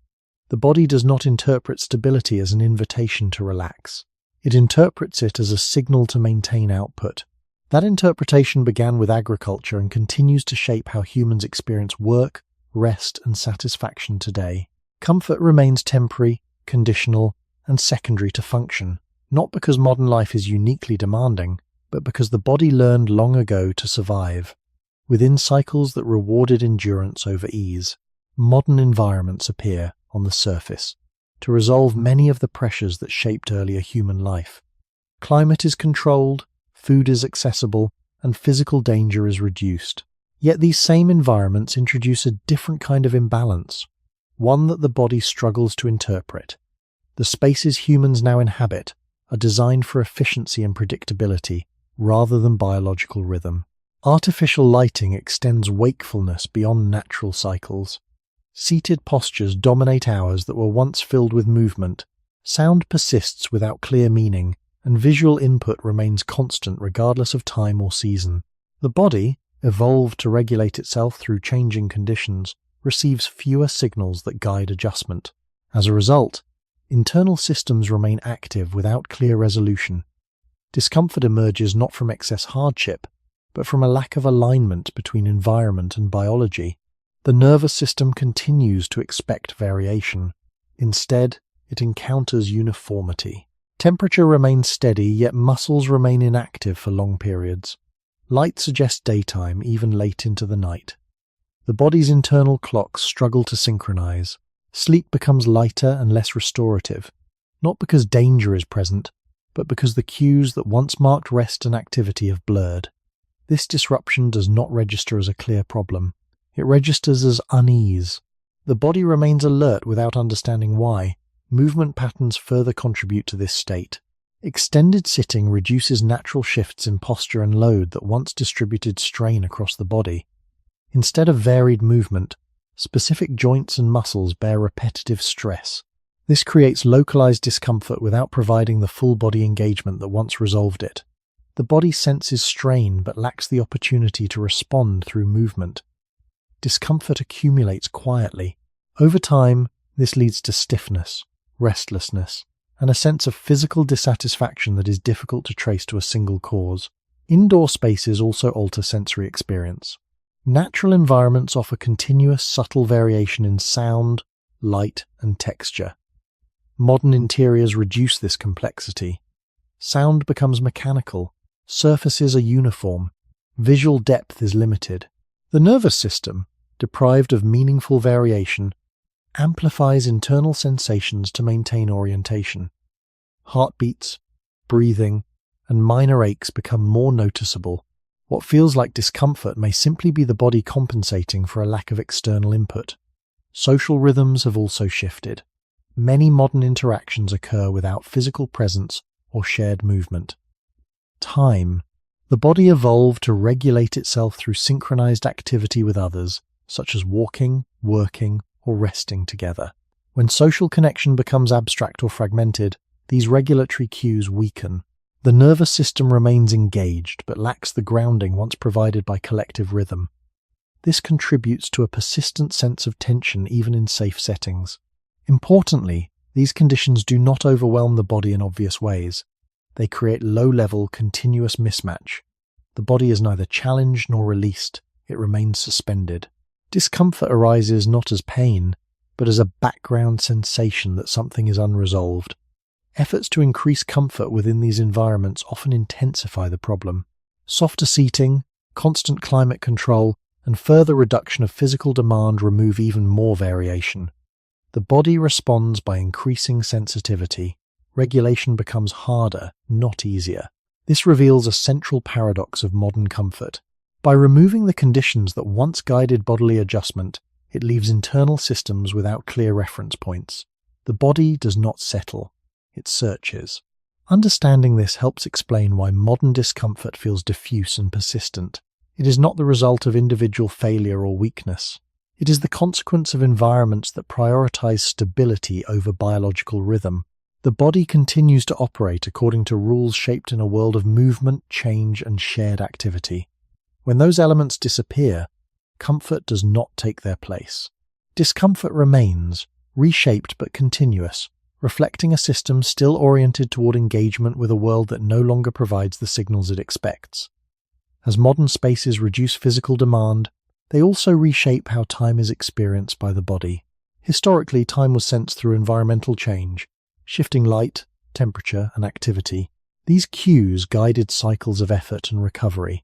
Speaker 1: The body does not interpret stability as an invitation to relax. It interprets it as a signal to maintain output. That interpretation began with agriculture and continues to shape how humans experience work, rest, and satisfaction today. Comfort remains temporary, conditional, and secondary to function, not because modern life is uniquely demanding, but because the body learned long ago to survive. Within cycles that rewarded endurance over ease, modern environments appear on the surface to resolve many of the pressures that shaped earlier human life. Climate is controlled, food is accessible, and physical danger is reduced. Yet these same environments introduce a different kind of imbalance, one that the body struggles to interpret. The spaces humans now inhabit are designed for efficiency and predictability rather than biological rhythm. Artificial lighting extends wakefulness beyond natural cycles. Seated postures dominate hours that were once filled with movement. Sound persists without clear meaning, and visual input remains constant regardless of time or season. The body, evolved to regulate itself through changing conditions, receives fewer signals that guide adjustment. As a result, internal systems remain active without clear resolution. Discomfort emerges not from excess hardship, but from a lack of alignment between environment and biology. The nervous system continues to expect variation. Instead, it encounters uniformity. Temperature remains steady, yet muscles remain inactive for long periods. Light suggests daytime, even late into the night. The body's internal clocks struggle to synchronize. Sleep becomes lighter and less restorative, not because danger is present, but because the cues that once marked rest and activity have blurred. This disruption does not register as a clear problem. It registers as unease. The body remains alert without understanding why. Movement patterns further contribute to this state. Extended sitting reduces natural shifts in posture and load that once distributed strain across the body. Instead of varied movement, specific joints and muscles bear repetitive stress. This creates localized discomfort without providing the full body engagement that once resolved it. The body senses strain but lacks the opportunity to respond through movement. Discomfort accumulates quietly. Over time, this leads to stiffness, restlessness, and a sense of physical dissatisfaction that is difficult to trace to a single cause. Indoor spaces also alter sensory experience. Natural environments offer continuous, subtle variation in sound, light, and texture. Modern interiors reduce this complexity. Sound becomes mechanical, surfaces are uniform, visual depth is limited. The nervous system, deprived of meaningful variation, amplifies internal sensations to maintain orientation. Heartbeats, breathing, and minor aches become more noticeable. What feels like discomfort may simply be the body compensating for a lack of external input. Social rhythms have also shifted. Many modern interactions occur without physical presence or shared movement. Time. The body evolved to regulate itself through synchronized activity with others, such as walking, working, or resting together. When social connection becomes abstract or fragmented, these regulatory cues weaken. The nervous system remains engaged but lacks the grounding once provided by collective rhythm. This contributes to a persistent sense of tension even in safe settings. Importantly, these conditions do not overwhelm the body in obvious ways. They create low-level, continuous mismatch. The body is neither challenged nor released, it remains suspended. Discomfort arises not as pain, but as a background sensation that something is unresolved. Efforts to increase comfort within these environments often intensify the problem. Softer seating, constant climate control, and further reduction of physical demand remove even more variation. The body responds by increasing sensitivity. Regulation becomes harder, not easier. This reveals a central paradox of modern comfort. By removing the conditions that once guided bodily adjustment, it leaves internal systems without clear reference points. The body does not settle, it searches. Understanding this helps explain why modern discomfort feels diffuse and persistent. It is not the result of individual failure or weakness. It is the consequence of environments that prioritize stability over biological rhythm. The body continues to operate according to rules shaped in a world of movement, change, and shared activity. When those elements disappear, comfort does not take their place. Discomfort remains, reshaped but continuous, reflecting a system still oriented toward engagement with a world that no longer provides the signals it expects. As modern spaces reduce physical demand, they also reshape how time is experienced by the body. Historically, time was sensed through environmental change, shifting light, temperature, and activity. These cues guided cycles of effort and recovery.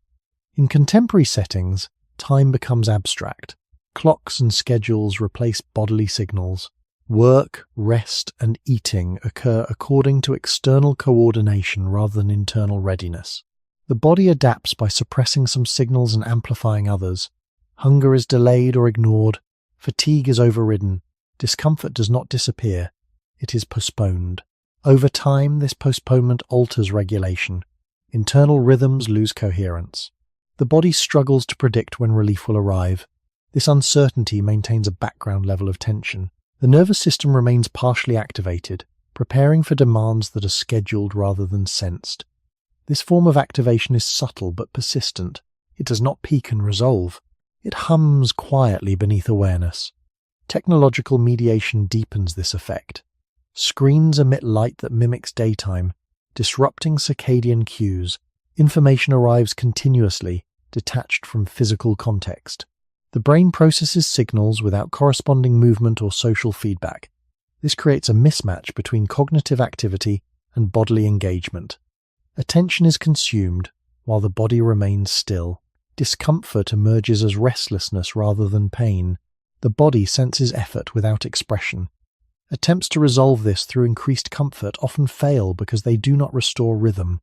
Speaker 1: In contemporary settings, time becomes abstract. Clocks and schedules replace bodily signals. Work, rest, and eating occur according to external coordination rather than internal readiness. The body adapts by suppressing some signals and amplifying others. Hunger is delayed or ignored. Fatigue is overridden. Discomfort does not disappear. It is postponed. Over time, this postponement alters regulation. Internal rhythms lose coherence. The body struggles to predict when relief will arrive. This uncertainty maintains a background level of tension. The nervous system remains partially activated, preparing for demands that are scheduled rather than sensed. This form of activation is subtle but persistent. It does not peak and resolve. It hums quietly beneath awareness. Technological mediation deepens this effect. Screens emit light that mimics daytime, disrupting circadian cues. Information arrives continuously, detached from physical context. The brain processes signals without corresponding movement or social feedback. This creates a mismatch between cognitive activity and bodily engagement. Attention is consumed while the body remains still. Discomfort emerges as restlessness rather than pain. The body senses effort without expression. Attempts to resolve this through increased comfort often fail because they do not restore rhythm.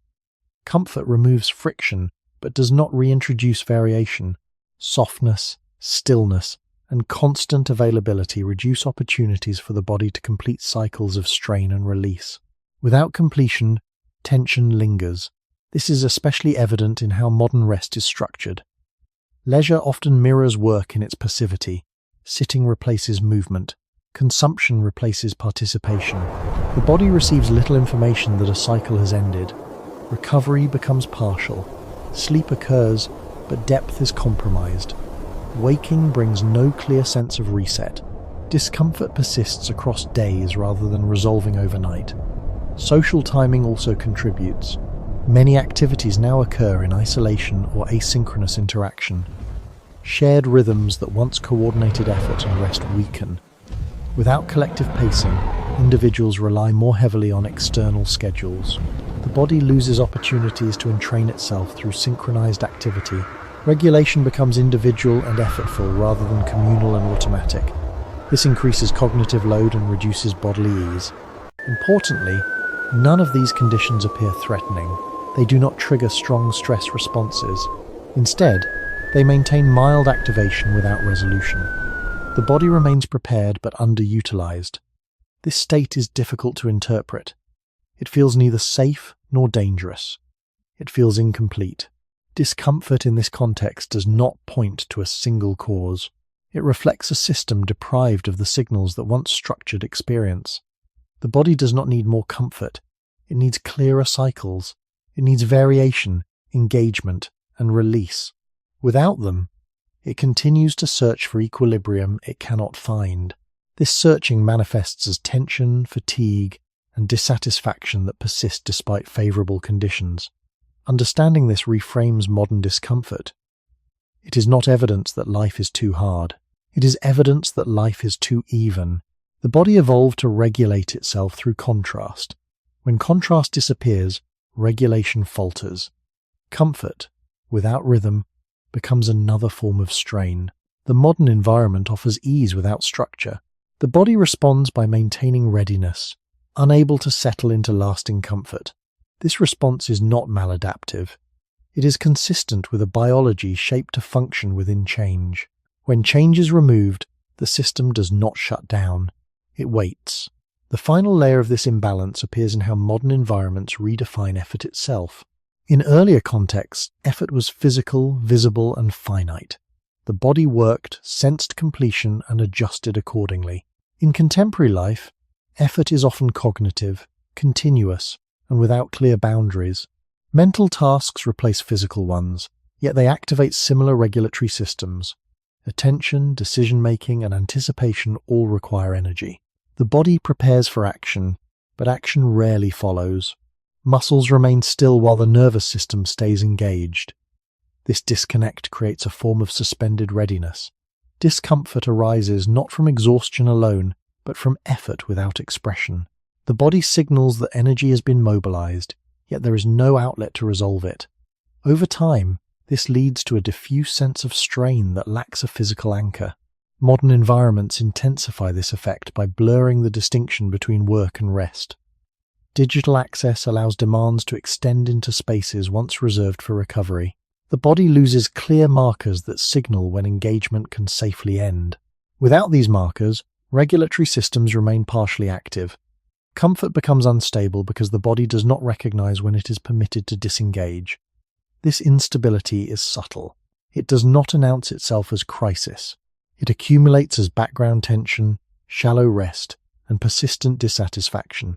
Speaker 1: Comfort removes friction, but does not reintroduce variation. Softness, stillness, and constant availability reduce opportunities for the body to complete cycles of strain and release. Without completion, tension lingers. This is especially evident in how modern rest is structured. Leisure often mirrors work in its passivity. Sitting replaces movement. Consumption replaces participation. The body receives little information that a cycle has ended. Recovery becomes partial. Sleep occurs, but depth is compromised. Waking brings no clear sense of reset. Discomfort persists across days rather than resolving overnight. Social timing also contributes. Many activities now occur in isolation or asynchronous interaction. Shared rhythms that once coordinated effort and rest weaken. Without collective pacing, individuals rely more heavily on external schedules. The body loses opportunities to entrain itself through synchronized activity. Regulation becomes individual and effortful rather than communal and automatic. This increases cognitive load and reduces bodily ease. Importantly, none of these conditions appear threatening. They do not trigger strong stress responses. Instead, they maintain mild activation without resolution. The body remains prepared but underutilized. This state is difficult to interpret. It feels neither safe nor dangerous. It feels incomplete. Discomfort in this context does not point to a single cause. It reflects a system deprived of the signals that once structured experience. The body does not need more comfort. It needs clearer cycles. It needs variation, engagement, and release. Without them, it continues to search for equilibrium it cannot find. This searching manifests as tension, fatigue, and dissatisfaction that persist despite favorable conditions. Understanding this reframes modern discomfort. It is not evidence that life is too hard. It is evidence that life is too even. The body evolved to regulate itself through contrast. When contrast disappears, regulation falters. Comfort, without rhythm, becomes another form of strain. The modern environment offers ease without structure. The body responds by maintaining readiness, unable to settle into lasting comfort. This response is not maladaptive. It is consistent with a biology shaped to function within change. When change is removed, the system does not shut down. It waits. The final layer of this imbalance appears in how modern environments redefine effort itself. In earlier contexts, effort was physical, visible, and finite. The body worked, sensed completion, and adjusted accordingly. In contemporary life, effort is often cognitive, continuous, and without clear boundaries. Mental tasks replace physical ones, yet they activate similar regulatory systems. Attention, decision-making, and anticipation all require energy. The body prepares for action, but action rarely follows. Muscles remain still while the nervous system stays engaged. This disconnect creates a form of suspended readiness. Discomfort arises not from exhaustion alone, but from effort without expression. The body signals that energy has been mobilized, yet there is no outlet to resolve it. Over time, this leads to a diffuse sense of strain that lacks a physical anchor. Modern environments intensify this effect by blurring the distinction between work and rest. Digital access allows demands to extend into spaces once reserved for recovery. The body loses clear markers that signal when engagement can safely end. Without these markers, regulatory systems remain partially active. Comfort becomes unstable because the body does not recognize when it is permitted to disengage. This instability is subtle. It does not announce itself as crisis. It accumulates as background tension, shallow rest, and persistent dissatisfaction.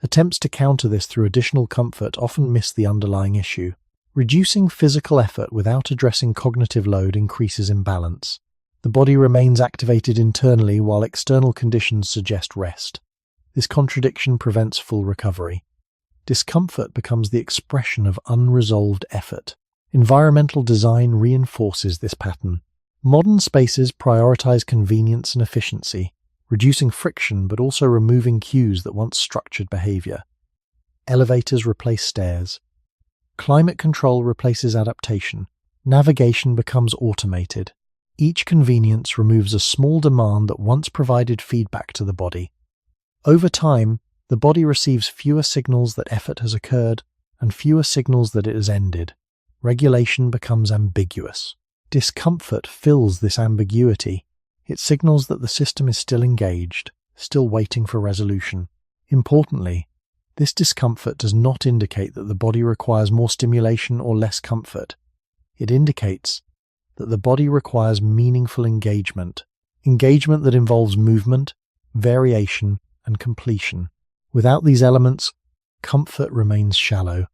Speaker 1: Attempts to counter this through additional comfort often miss the underlying issue. Reducing physical effort without addressing cognitive load increases imbalance. The body remains activated internally while external conditions suggest rest. This contradiction prevents full recovery. Discomfort becomes the expression of unresolved effort. Environmental design reinforces this pattern. Modern spaces prioritize convenience and efficiency, reducing friction but also removing cues that once structured behavior. Elevators replace stairs. Climate control replaces adaptation. Navigation becomes automated. Each convenience removes a small demand that once provided feedback to the body. Over time, the body receives fewer signals that effort has occurred and fewer signals that it has ended. Regulation becomes ambiguous. Discomfort fills this ambiguity. It signals that the system is still engaged, still waiting for resolution. Importantly, this discomfort does not indicate that the body requires more stimulation or less comfort. It indicates that the body requires meaningful engagement that involves movement, variation, and completion. Without these elements, comfort remains shallow.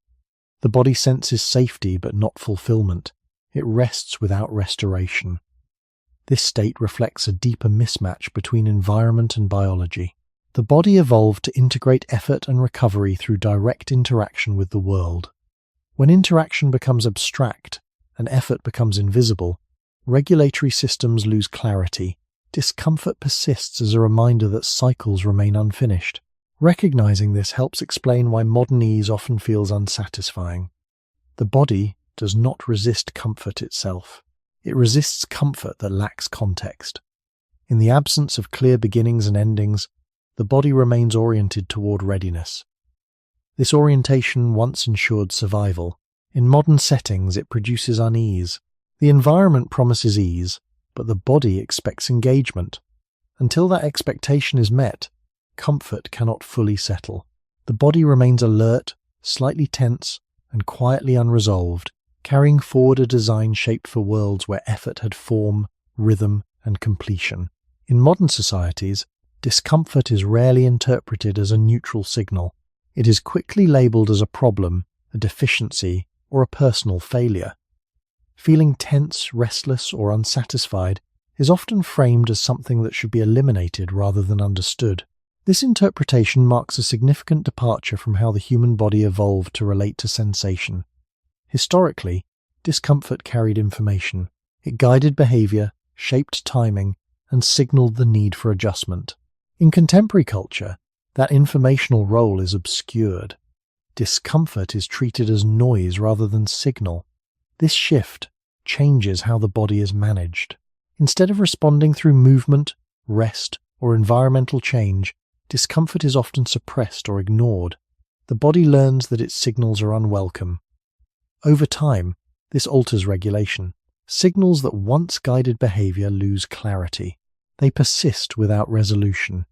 Speaker 1: The body senses safety but not fulfillment. It rests without restoration. This state reflects a deeper mismatch between environment and biology. The body evolved to integrate effort and recovery through direct interaction with the world. When interaction becomes abstract and effort becomes invisible, regulatory systems lose clarity. Discomfort persists as a reminder that cycles remain unfinished. Recognizing this helps explain why modern ease often feels unsatisfying. The body does not resist comfort itself. It resists comfort that lacks context. In the absence of clear beginnings and endings, the body remains oriented toward readiness. This orientation once ensured survival. In modern settings, it produces unease. The environment promises ease, but the body expects engagement. Until that expectation is met, comfort cannot fully settle. The body remains alert, slightly tense, and quietly unresolved, carrying forward a design shaped for worlds where effort had form, rhythm, and completion. In modern societies, discomfort is rarely interpreted as a neutral signal. It is quickly labeled as a problem, a deficiency, or a personal failure. Feeling tense, restless, or unsatisfied is often framed as something that should be eliminated rather than understood. This interpretation marks a significant departure from how the human body evolved to relate to sensation. Historically, discomfort carried information. It guided behavior, shaped timing, and signaled the need for adjustment. In contemporary culture, that informational role is obscured. Discomfort is treated as noise rather than signal. This shift changes how the body is managed. Instead of responding through movement, rest, or environmental change, discomfort is often suppressed or ignored. The body learns that its signals are unwelcome. Over time, this alters regulation. Signals that once guided behavior lose clarity. They persist without resolution.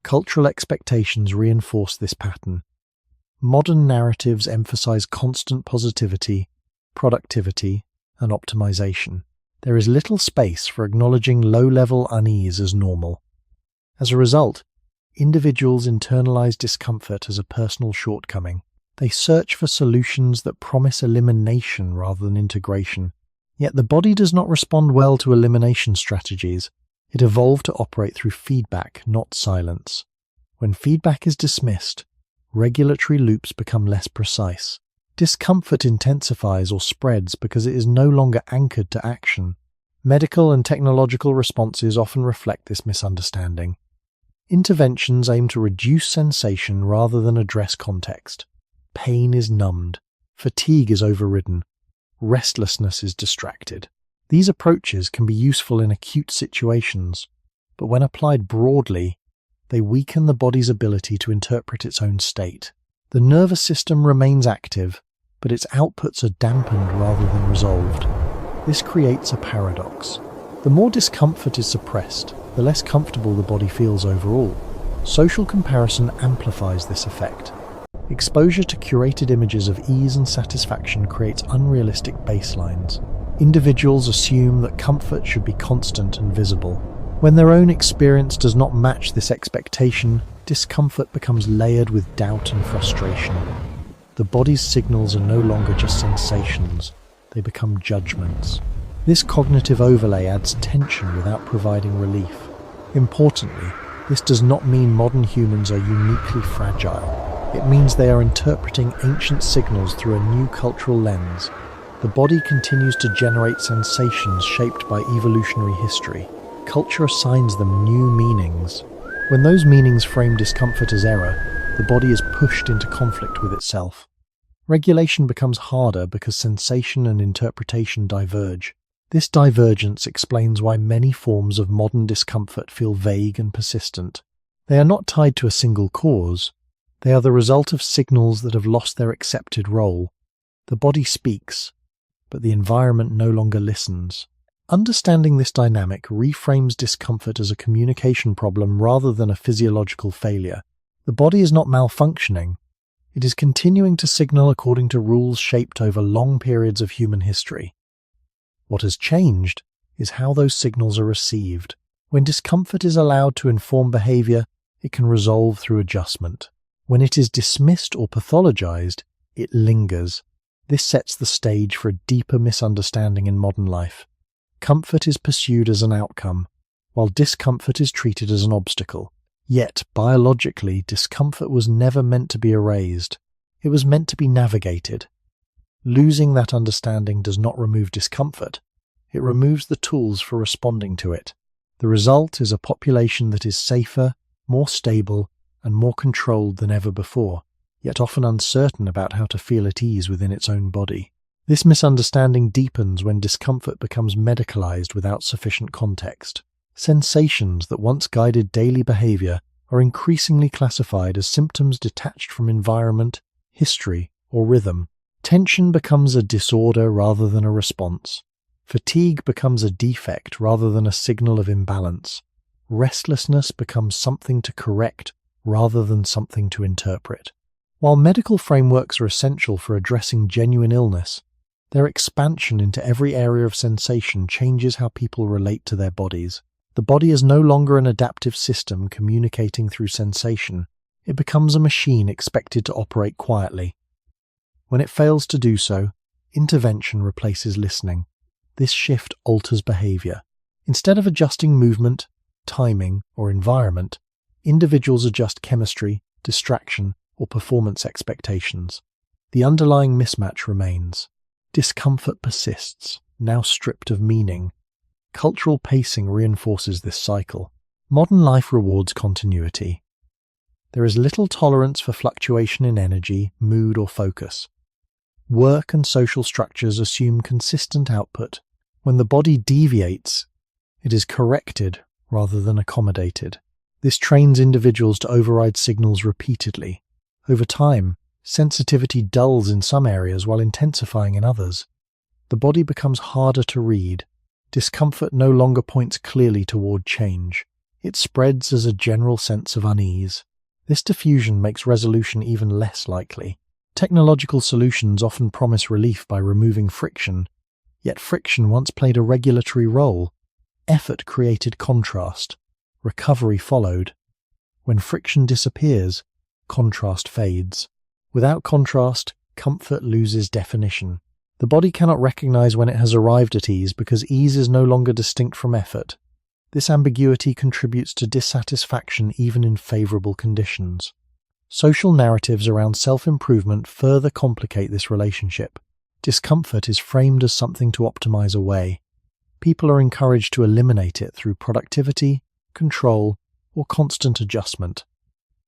Speaker 1: Cultural expectations reinforce this pattern. Modern narratives emphasize constant positivity, productivity, and optimization. There is little space for acknowledging low-level unease as normal. As a result, individuals internalize discomfort as a personal shortcoming. They search for solutions that promise elimination rather than integration. Yet the body does not respond well to elimination strategies. It evolved to operate through feedback, not silence. When feedback is dismissed, regulatory loops become less precise. Discomfort intensifies or spreads because it is no longer anchored to action. Medical and technological responses often reflect this misunderstanding. Interventions aim to reduce sensation rather than address context. Pain is numbed, fatigue is overridden, restlessness is distracted. These approaches can be useful in acute situations, but when applied broadly, they weaken the body's ability to interpret its own state. The nervous system remains active, but its outputs are dampened rather than resolved. This creates a paradox. The more discomfort is suppressed, the less comfortable the body feels overall. Social comparison amplifies this effect. Exposure to curated images of ease and satisfaction creates unrealistic baselines. Individuals assume that comfort should be constant and visible. When their own experience does not match this expectation, discomfort becomes layered with doubt and frustration. The body's signals are no longer just sensations, they become judgments. This cognitive overlay adds tension without providing relief. Importantly, this does not mean modern humans are uniquely fragile. It means they are interpreting ancient signals through a new cultural lens. The body continues to generate sensations shaped by evolutionary history. Culture assigns them new meanings. When those meanings frame discomfort as error, the body is pushed into conflict with itself. Regulation becomes harder because sensation and interpretation diverge. This divergence explains why many forms of modern discomfort feel vague and persistent. They are not tied to a single cause. They are the result of signals that have lost their accepted role. The body speaks, but the environment no longer listens. Understanding this dynamic reframes discomfort as a communication problem rather than a physiological failure. The body is not malfunctioning. It is continuing to signal according to rules shaped over long periods of human history. What has changed is how those signals are received. When discomfort is allowed to inform behavior, it can resolve through adjustment. When it is dismissed or pathologized, it lingers. This sets the stage for a deeper misunderstanding in modern life. Comfort is pursued as an outcome, while discomfort is treated as an obstacle. Yet, biologically, discomfort was never meant to be erased. It was meant to be navigated. Losing that understanding does not remove discomfort. It removes the tools for responding to it. The result is a population that is safer, more stable, and more controlled than ever before, yet often uncertain about how to feel at ease within its own body. This misunderstanding deepens when discomfort becomes medicalized without sufficient context. Sensations that once guided daily behavior are increasingly classified as symptoms detached from environment, history, or rhythm. Tension becomes a disorder rather than a response. Fatigue becomes a defect rather than a signal of imbalance. Restlessness becomes something to correct rather than something to interpret. While medical frameworks are essential for addressing genuine illness, their expansion into every area of sensation changes how people relate to their bodies. The body is no longer an adaptive system communicating through sensation. It becomes a machine expected to operate quietly. When it fails to do so, intervention replaces listening. This shift alters behavior. Instead of adjusting movement, timing, or environment, individuals adjust chemistry, distraction, or performance expectations. The underlying mismatch remains. Discomfort persists, now stripped of meaning. Cultural pacing reinforces this cycle. Modern life rewards continuity. There is little tolerance for fluctuation in energy, mood, or focus. Work and social structures assume consistent output. When the body deviates, it is corrected rather than accommodated. This trains individuals to override signals repeatedly. Over time, sensitivity dulls in some areas while intensifying in others. The body becomes harder to read. Discomfort no longer points clearly toward change. It spreads as a general sense of unease. This diffusion makes resolution even less likely. Technological solutions often promise relief by removing friction, yet friction once played a regulatory role. Effort created contrast. Recovery followed. When friction disappears, contrast fades. Without contrast, comfort loses definition. The body cannot recognize when it has arrived at ease because ease is no longer distinct from effort. This ambiguity contributes to dissatisfaction even in favorable conditions. Social narratives around self-improvement further complicate this relationship. Discomfort is framed as something to optimize away. people are encouraged to eliminate it through productivity, control, or constant adjustment.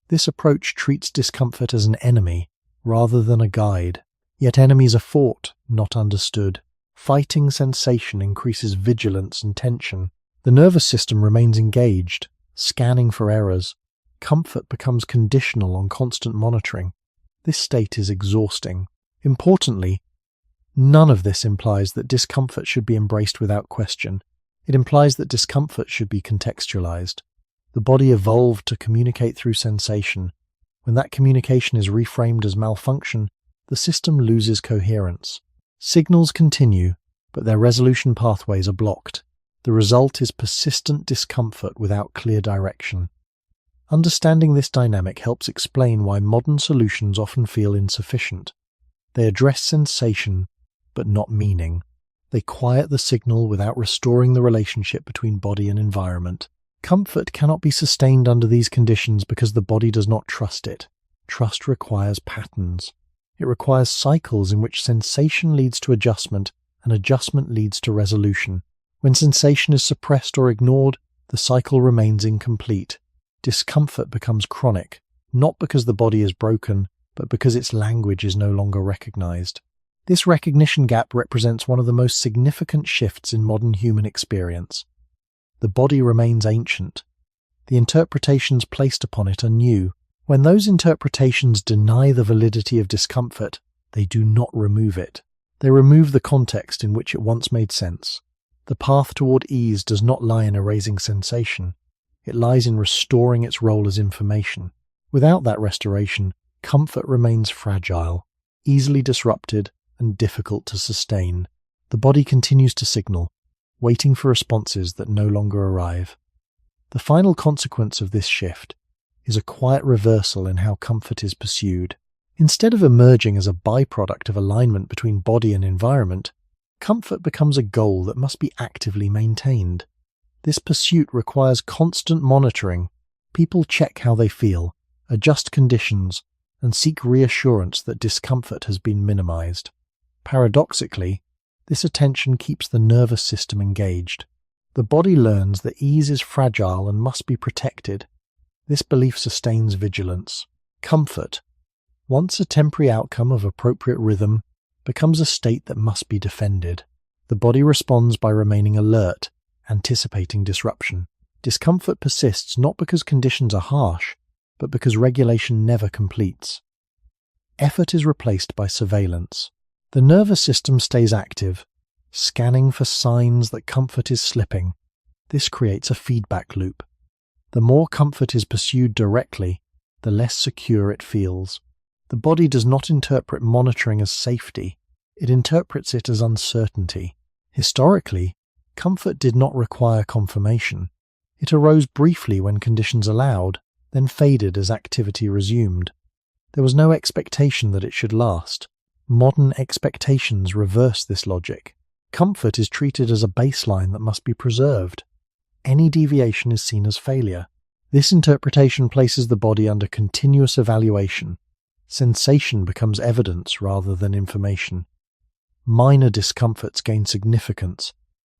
Speaker 1: This approach treats discomfort as an enemy rather than a guide. Yet enemies are fought, not understood. Fighting sensation increases vigilance and tension. The nervous system remains engaged, scanning for errors. Comfort becomes conditional on constant monitoring. This state is exhausting. Importantly, none of this implies that discomfort should be embraced without question. It implies that discomfort should be contextualized. The body evolved to communicate through sensation. When that communication is reframed as malfunction, the system loses coherence. Signals continue, but their resolution pathways are blocked. The result is persistent discomfort without clear direction. Understanding this dynamic helps explain why modern solutions often feel insufficient. They address sensation, but not meaning. They quiet the signal without restoring the relationship between body and environment. Comfort cannot be sustained under these conditions because the body does not trust it. Trust requires patterns. It requires cycles in which sensation leads to adjustment and adjustment leads to resolution. When sensation is suppressed or ignored, the cycle remains incomplete. Discomfort becomes chronic, not because the body is broken, but because its language is no longer recognized. This recognition gap represents one of the most significant shifts in modern human experience. The body remains ancient. The interpretations placed upon it are new. When those interpretations deny the validity of discomfort, they do not remove it. They remove the context in which it once made sense. The path toward ease does not lie in erasing sensation. It lies in restoring its role as information. Without that restoration, comfort remains fragile, easily disrupted, and difficult to sustain. The body continues to signal, waiting for responses that no longer arrive. The final consequence of this shift is a quiet reversal in how comfort is pursued. Instead of emerging as a byproduct of alignment between body and environment, comfort becomes a goal that must be actively maintained. This pursuit requires constant monitoring. People check how they feel, adjust conditions, and seek reassurance that discomfort has been minimized. Paradoxically, this attention keeps the nervous system engaged. The body learns that ease is fragile and must be protected. This belief sustains vigilance. Comfort, once a temporary outcome of appropriate rhythm, becomes a state that must be defended. The body responds by remaining alert, anticipating disruption. Discomfort persists not because conditions are harsh, but because regulation never completes. Effort is replaced by surveillance. The nervous system stays active, scanning for signs that comfort is slipping. This creates a feedback loop. The more comfort is pursued directly, the less secure it feels. The body does not interpret monitoring as safety. It interprets it as uncertainty. Historically, comfort did not require confirmation. It arose briefly when conditions allowed, then faded as activity resumed. There was no expectation that it should last. Modern expectations reverse this logic. Comfort is treated as a baseline that must be preserved. Any deviation is seen as failure. This interpretation places the body under continuous evaluation. Sensation becomes evidence rather than information. Minor discomforts gain significance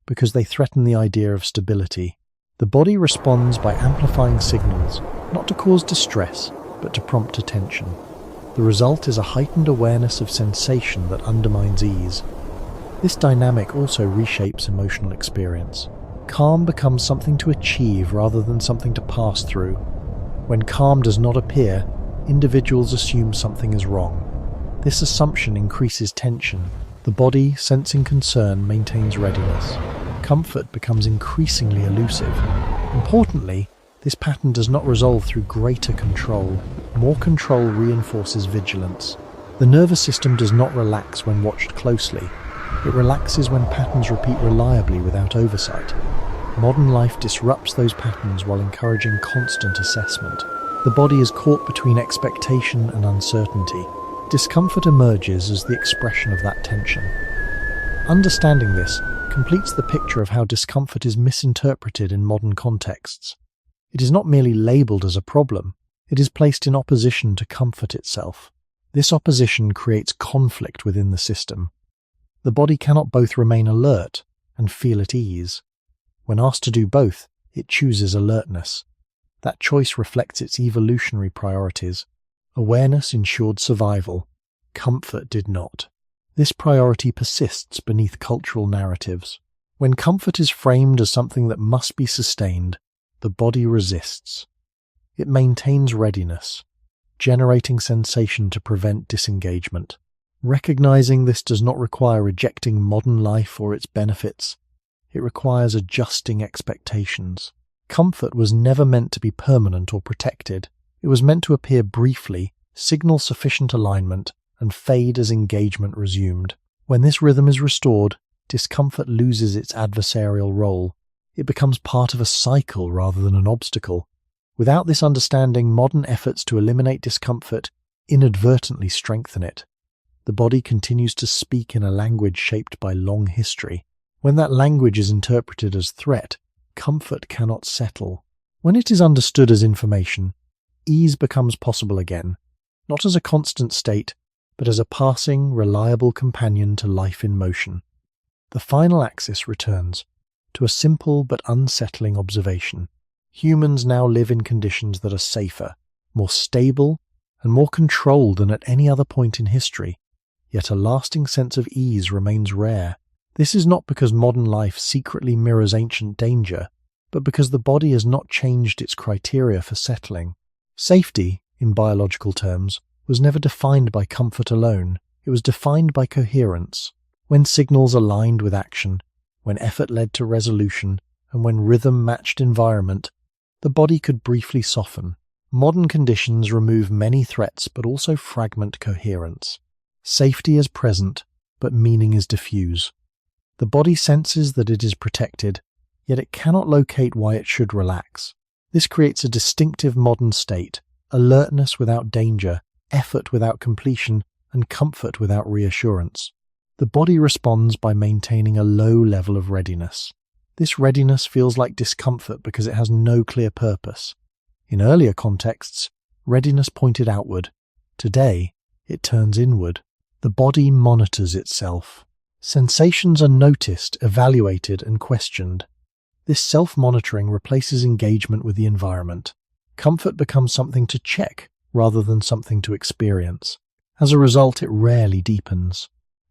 Speaker 1: because they threaten the idea of stability. The body responds by amplifying signals, not to cause distress, but to prompt attention. The result is a heightened awareness of sensation that undermines ease. This dynamic also reshapes emotional experience. Calm becomes something to achieve rather than something to pass through. When calm does not appear, individuals assume something is wrong. This assumption increases tension. The body, sensing concern, maintains readiness. Comfort becomes increasingly elusive. Importantly, this pattern does not resolve through greater control. More control reinforces vigilance. The nervous system does not relax when watched closely. It relaxes when patterns repeat reliably without oversight. Modern life disrupts those patterns while encouraging constant assessment. The body is caught between expectation and uncertainty. Discomfort emerges as the expression of that tension. Understanding this completes the picture of how discomfort is misinterpreted in modern contexts. It is not merely labeled as a problem, it is placed in opposition to comfort itself. This opposition creates conflict within the system. The body cannot both remain alert and feel at ease. When asked to do both, it chooses alertness. That choice reflects its evolutionary priorities. Awareness ensured survival. Comfort did not. This priority persists beneath cultural narratives. When comfort is framed as something that must be sustained, the body resists. It maintains readiness, generating sensation to prevent disengagement. Recognizing this does not require rejecting modern life or its benefits. It requires adjusting expectations. Comfort was never meant to be permanent or protected. It was meant to appear briefly, signal sufficient alignment, and fade as engagement resumed. When this rhythm is restored, discomfort loses its adversarial role. It becomes part of a cycle rather than an obstacle. Without this understanding, modern efforts to eliminate discomfort inadvertently strengthen it. The body continues to speak in a language shaped by long history. When that language is interpreted as threat, comfort cannot settle. When it is understood as information, ease becomes possible again, not as a constant state, but as a passing, reliable companion to life in motion. The final axis returns to a simple but unsettling observation. Humans now live in conditions that are safer, more stable, and more controlled than at any other point in history. Yet a lasting sense of ease remains rare. This is not because modern life secretly mirrors ancient danger, but because the body has not changed its criteria for settling. Safety, in biological terms, was never defined by comfort alone. It was defined by coherence. When signals aligned with action, when effort led to resolution, and when rhythm matched environment, the body could briefly soften. Modern conditions remove many threats but also fragment coherence. Safety is present, but meaning is diffuse. The body senses that it is protected, yet it cannot locate why it should relax. This creates a distinctive modern state: alertness without danger, effort without completion, and comfort without reassurance. The body responds by maintaining a low level of readiness. This readiness feels like discomfort because it has no clear purpose. In earlier contexts, readiness pointed outward. Today, it turns inward. The body monitors itself. Sensations are noticed, evaluated, and questioned. This self-monitoring replaces engagement with the environment. Comfort becomes something to check rather than something to experience. As a result, it rarely deepens.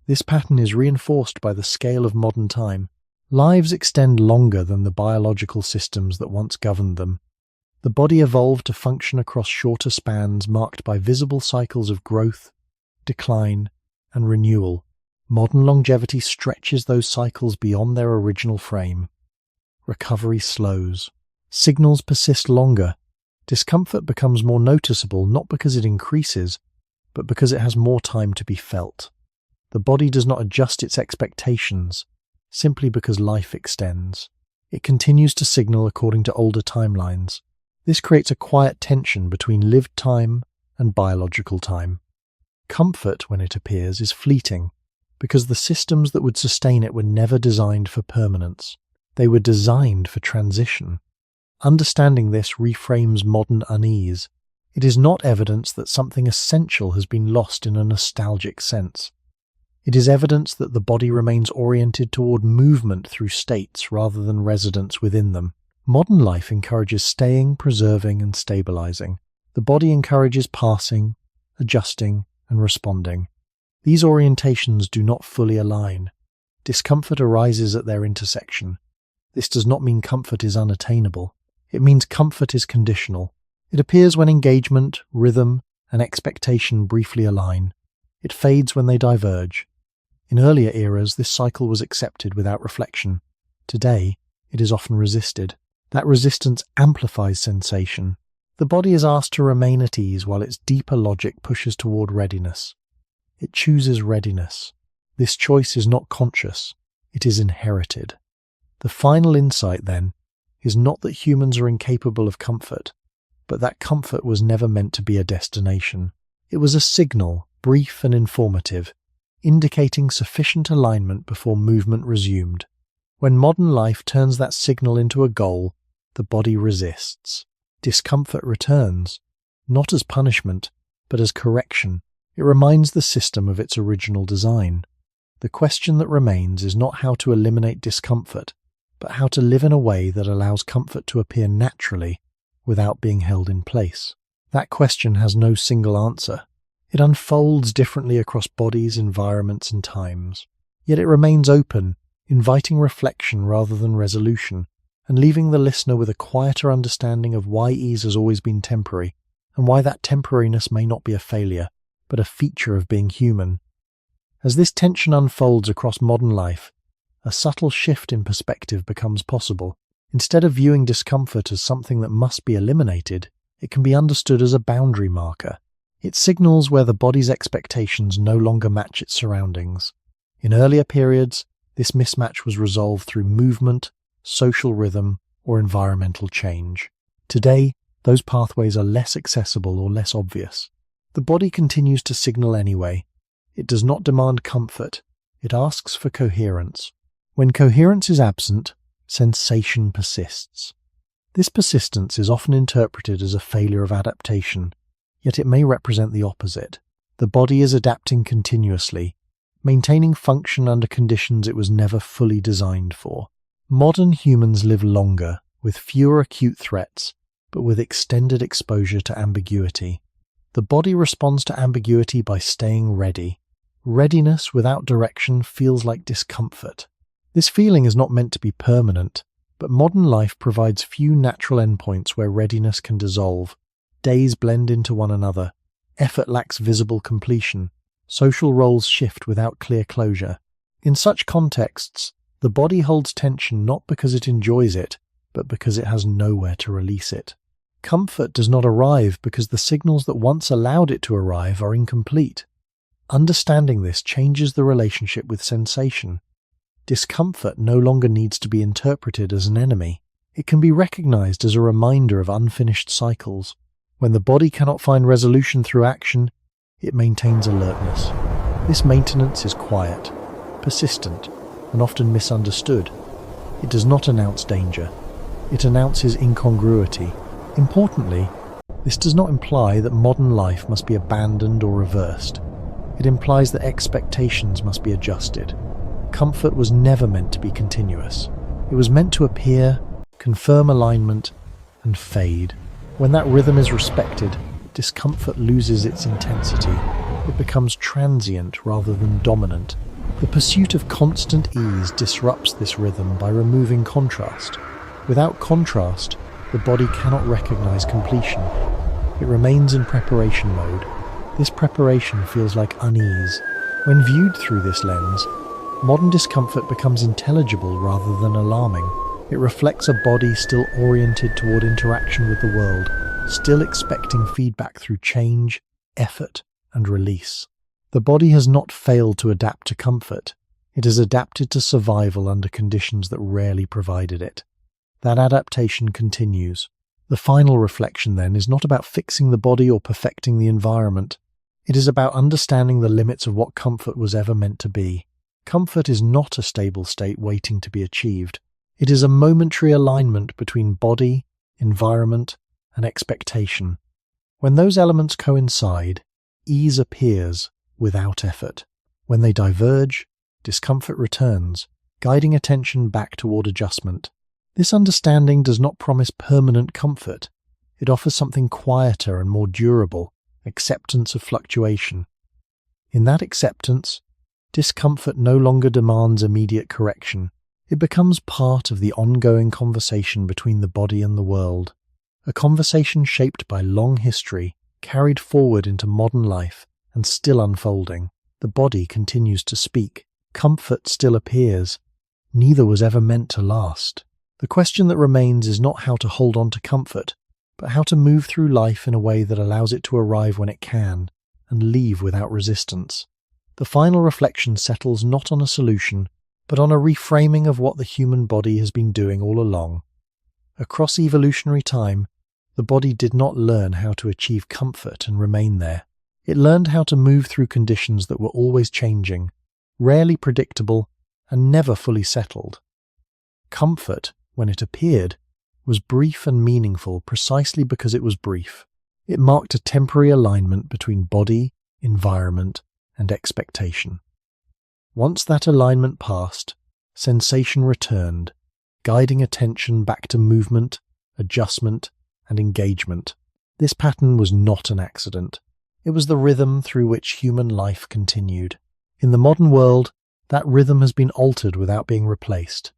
Speaker 1: This pattern is reinforced by the scale of modern time. Lives extend longer than the biological systems that once governed them. The body evolved to function across shorter spans marked by visible cycles of growth, decline, and renewal. Modern longevity stretches those cycles beyond their original frame. Recovery slows. Signals persist longer. Discomfort becomes more noticeable not because it increases, but because it has more time to be felt. The body does not adjust its expectations simply because life extends. It continues to signal according to older timelines. This creates a quiet tension between lived time and biological time. Comfort, when it appears, is fleeting, because the systems that would sustain it were never designed for permanence. They were designed for transition. Understanding this reframes modern unease. It is not evidence that something essential has been lost in a nostalgic sense. It is evidence that the body remains oriented toward movement through states rather than residence within them. Modern life encourages staying, preserving, and stabilizing. The body encourages passing, adjusting, and responding. These orientations do not fully align. Discomfort arises at their intersection. This does not mean comfort is unattainable. It means comfort is conditional. It appears when engagement, rhythm, and expectation briefly align. It fades when they diverge. In earlier eras, this cycle was accepted without reflection. Today, it is often resisted. That resistance amplifies sensation. The body is asked to remain at ease while its deeper logic pushes toward readiness. It chooses readiness. This choice is not conscious. It is inherited. The final insight, then, is not that humans are incapable of comfort, but that comfort was never meant to be a destination. It was a signal, brief and informative, indicating sufficient alignment before movement resumed. When modern life turns that signal into a goal, the body resists. Discomfort returns, not as punishment, but as correction. It reminds the system of its original design. The question that remains is not how to eliminate discomfort, but how to live in a way that allows comfort to appear naturally without being held in place. That question has no single answer. It unfolds differently across bodies, environments, and times. Yet it remains open, inviting reflection rather than resolution, and leaving the listener with a quieter understanding of why ease has always been temporary, and why that temporariness may not be a failure, but a feature of being human. As this tension unfolds across modern life, a subtle shift in perspective becomes possible. Instead of viewing discomfort as something that must be eliminated, it can be understood as a boundary marker. It signals where the body's expectations no longer match its surroundings. In earlier periods, this mismatch was resolved through movement, social rhythm, or environmental change. Today, those pathways are less accessible or less obvious. The body continues to signal anyway. It does not demand comfort. It asks for coherence. When coherence is absent, sensation persists. This persistence is often interpreted as a failure of adaptation, yet it may represent the opposite. The body is adapting continuously, maintaining function under conditions it was never fully designed for. Modern humans live longer, with fewer acute threats, but with extended exposure to ambiguity. The body responds to ambiguity by staying ready. Readiness without direction feels like discomfort. This feeling is not meant to be permanent, but modern life provides few natural endpoints where readiness can dissolve. Days blend into one another. Effort lacks visible completion. Social roles shift without clear closure. In such contexts, the body holds tension not because it enjoys it, but because it has nowhere to release it. Comfort does not arrive because the signals that once allowed it to arrive are incomplete. Understanding this changes the relationship with sensation. Discomfort no longer needs to be interpreted as an enemy. It can be recognized as a reminder of unfinished cycles. When the body cannot find resolution through action, it maintains alertness. This maintenance is quiet, persistent, and often misunderstood. It does not announce danger. It announces incongruity. Importantly, this does not imply that modern life must be abandoned or reversed. It implies that expectations must be adjusted. Comfort was never meant to be continuous. It was meant to appear, confirm alignment, and fade. When that rhythm is respected, discomfort loses its intensity. It becomes transient rather than dominant. The pursuit of constant ease disrupts this rhythm by removing contrast. Without contrast, the body cannot recognize completion. It remains in preparation mode. This preparation feels like unease. When viewed through this lens, modern discomfort becomes intelligible rather than alarming. It reflects a body still oriented toward interaction with the world, still expecting feedback through change, effort, and release. The body has not failed to adapt to comfort. It has adapted to survival under conditions that rarely provided it. That adaptation continues. The final reflection, then, is not about fixing the body or perfecting the environment. It is about understanding the limits of what comfort was ever meant to be. Comfort is not a stable state waiting to be achieved. It is a momentary alignment between body, environment, and expectation. When those elements coincide, ease appears without effort. When they diverge, discomfort returns, guiding attention back toward adjustment. This understanding does not promise permanent comfort. It offers something quieter and more durable, acceptance of fluctuation. In that acceptance, discomfort no longer demands immediate correction. It becomes part of the ongoing conversation between the body and the world, a conversation shaped by long history, carried forward into modern life, and still unfolding. The body continues to speak. Comfort still appears. Neither was ever meant to last. The question that remains is not how to hold on to comfort, but how to move through life in a way that allows it to arrive when it can, and leave without resistance. The final reflection settles not on a solution, but on a reframing of what the human body has been doing all along. Across evolutionary time, the body did not learn how to achieve comfort and remain there. It learned how to move through conditions that were always changing, rarely predictable, and never fully settled. Comfort, when it appeared, was brief and meaningful precisely because it was brief. It marked a temporary alignment between body, environment, and expectation. Once that alignment passed, sensation returned, guiding attention back to movement, adjustment, and engagement. This pattern was not an accident. It was the rhythm through which human life continued. In the modern world, that rhythm has been altered without being replaced.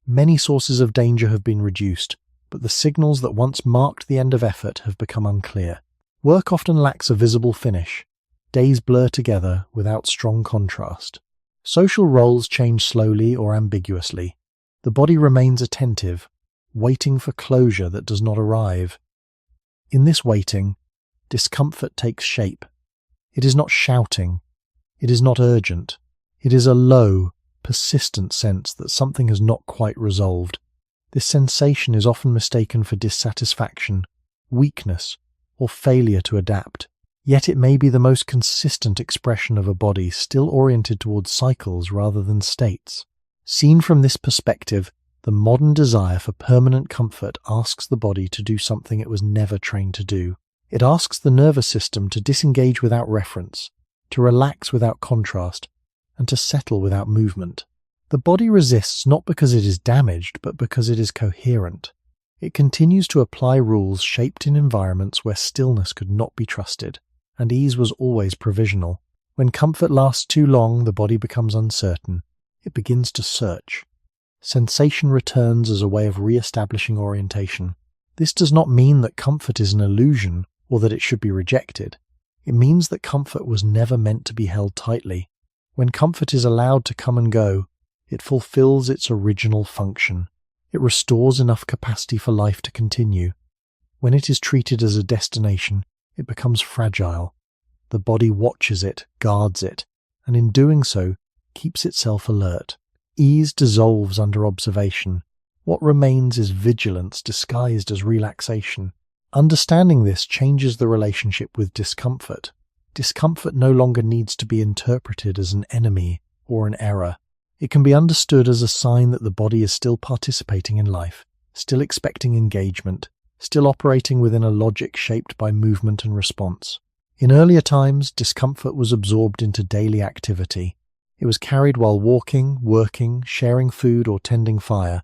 Speaker 1: Many sources of danger have been reduced, but the signals that once marked the end of effort have become unclear. Work often lacks a visible finish. Days blur together without strong contrast. Social roles change slowly or ambiguously. The body remains attentive, waiting for closure that does not arrive. In this waiting, discomfort takes shape. It is not shouting. It is not urgent. It is a low, persistent sense that something has not quite resolved. This sensation is often mistaken for dissatisfaction, weakness, or failure to adapt. Yet it may be the most consistent expression of a body still oriented towards cycles rather than states. Seen from this perspective, the modern desire for permanent comfort asks the body to do something it was never trained to do. It asks the nervous system to disengage without reference, to relax without contrast, and to settle without movement. The body resists not because it is damaged, but because it is coherent. It continues to apply rules shaped in environments where stillness could not be trusted, and ease was always provisional. When comfort lasts too long, the body becomes uncertain. It begins to search. Sensation returns as a way of re-establishing orientation. This does not mean that comfort is an illusion or that it should be rejected. It means that comfort was never meant to be held tightly. When comfort is allowed to come and go, it fulfills its original function. It restores enough capacity for life to continue. When it is treated as a destination, it becomes fragile. The body watches it, guards it, and in doing so, keeps itself alert. Ease dissolves under observation. What remains is vigilance disguised as relaxation. Understanding this changes the relationship with discomfort. Discomfort no longer needs to be interpreted as an enemy or an error. It can be understood as a sign that the body is still participating in life, still expecting engagement, still operating within a logic shaped by movement and response. In earlier times, discomfort was absorbed into daily activity. It was carried while walking, working, sharing food, or tending fire.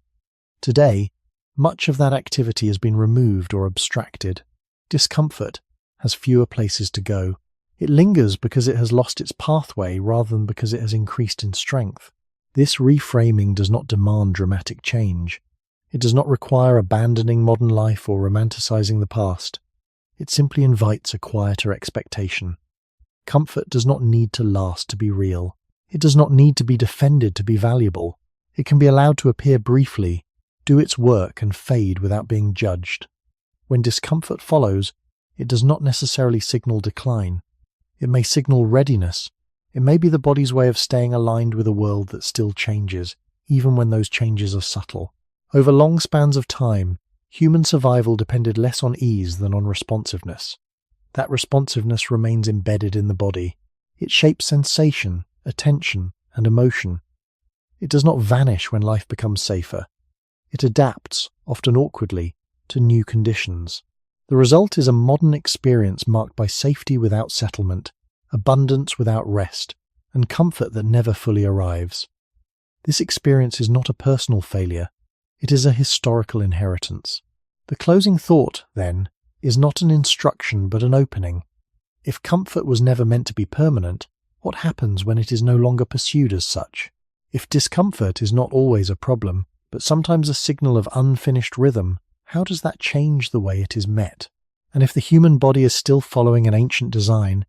Speaker 1: Today, much of that activity has been removed or abstracted. Discomfort has fewer places to go. It lingers because it has lost its pathway rather than because it has increased in strength. This reframing does not demand dramatic change. It does not require abandoning modern life or romanticizing the past. It simply invites a quieter expectation. Comfort does not need to last to be real. It does not need to be defended to be valuable. It can be allowed to appear briefly, do its work, and fade without being judged. When discomfort follows, it does not necessarily signal decline. It may signal readiness. It may be the body's way of staying aligned with a world that still changes, even when those changes are subtle. Over long spans of time, human survival depended less on ease than on responsiveness. That responsiveness remains embedded in the body. It shapes sensation, attention, and emotion. It does not vanish when life becomes safer. It adapts, often awkwardly, to new conditions. The result is a modern experience marked by safety without settlement, abundance without rest, and comfort that never fully arrives. This experience is not a personal failure. It is a historical inheritance. The closing thought, then, is not an instruction but an opening. If comfort was never meant to be permanent, what happens when it is no longer pursued as such? If discomfort is not always a problem, but sometimes a signal of unfinished rhythm, how does that change the way it is met? And if the human body is still following an ancient design,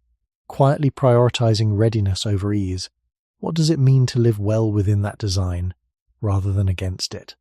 Speaker 1: quietly prioritizing readiness over ease, what does it mean to live well within that design, rather than against it?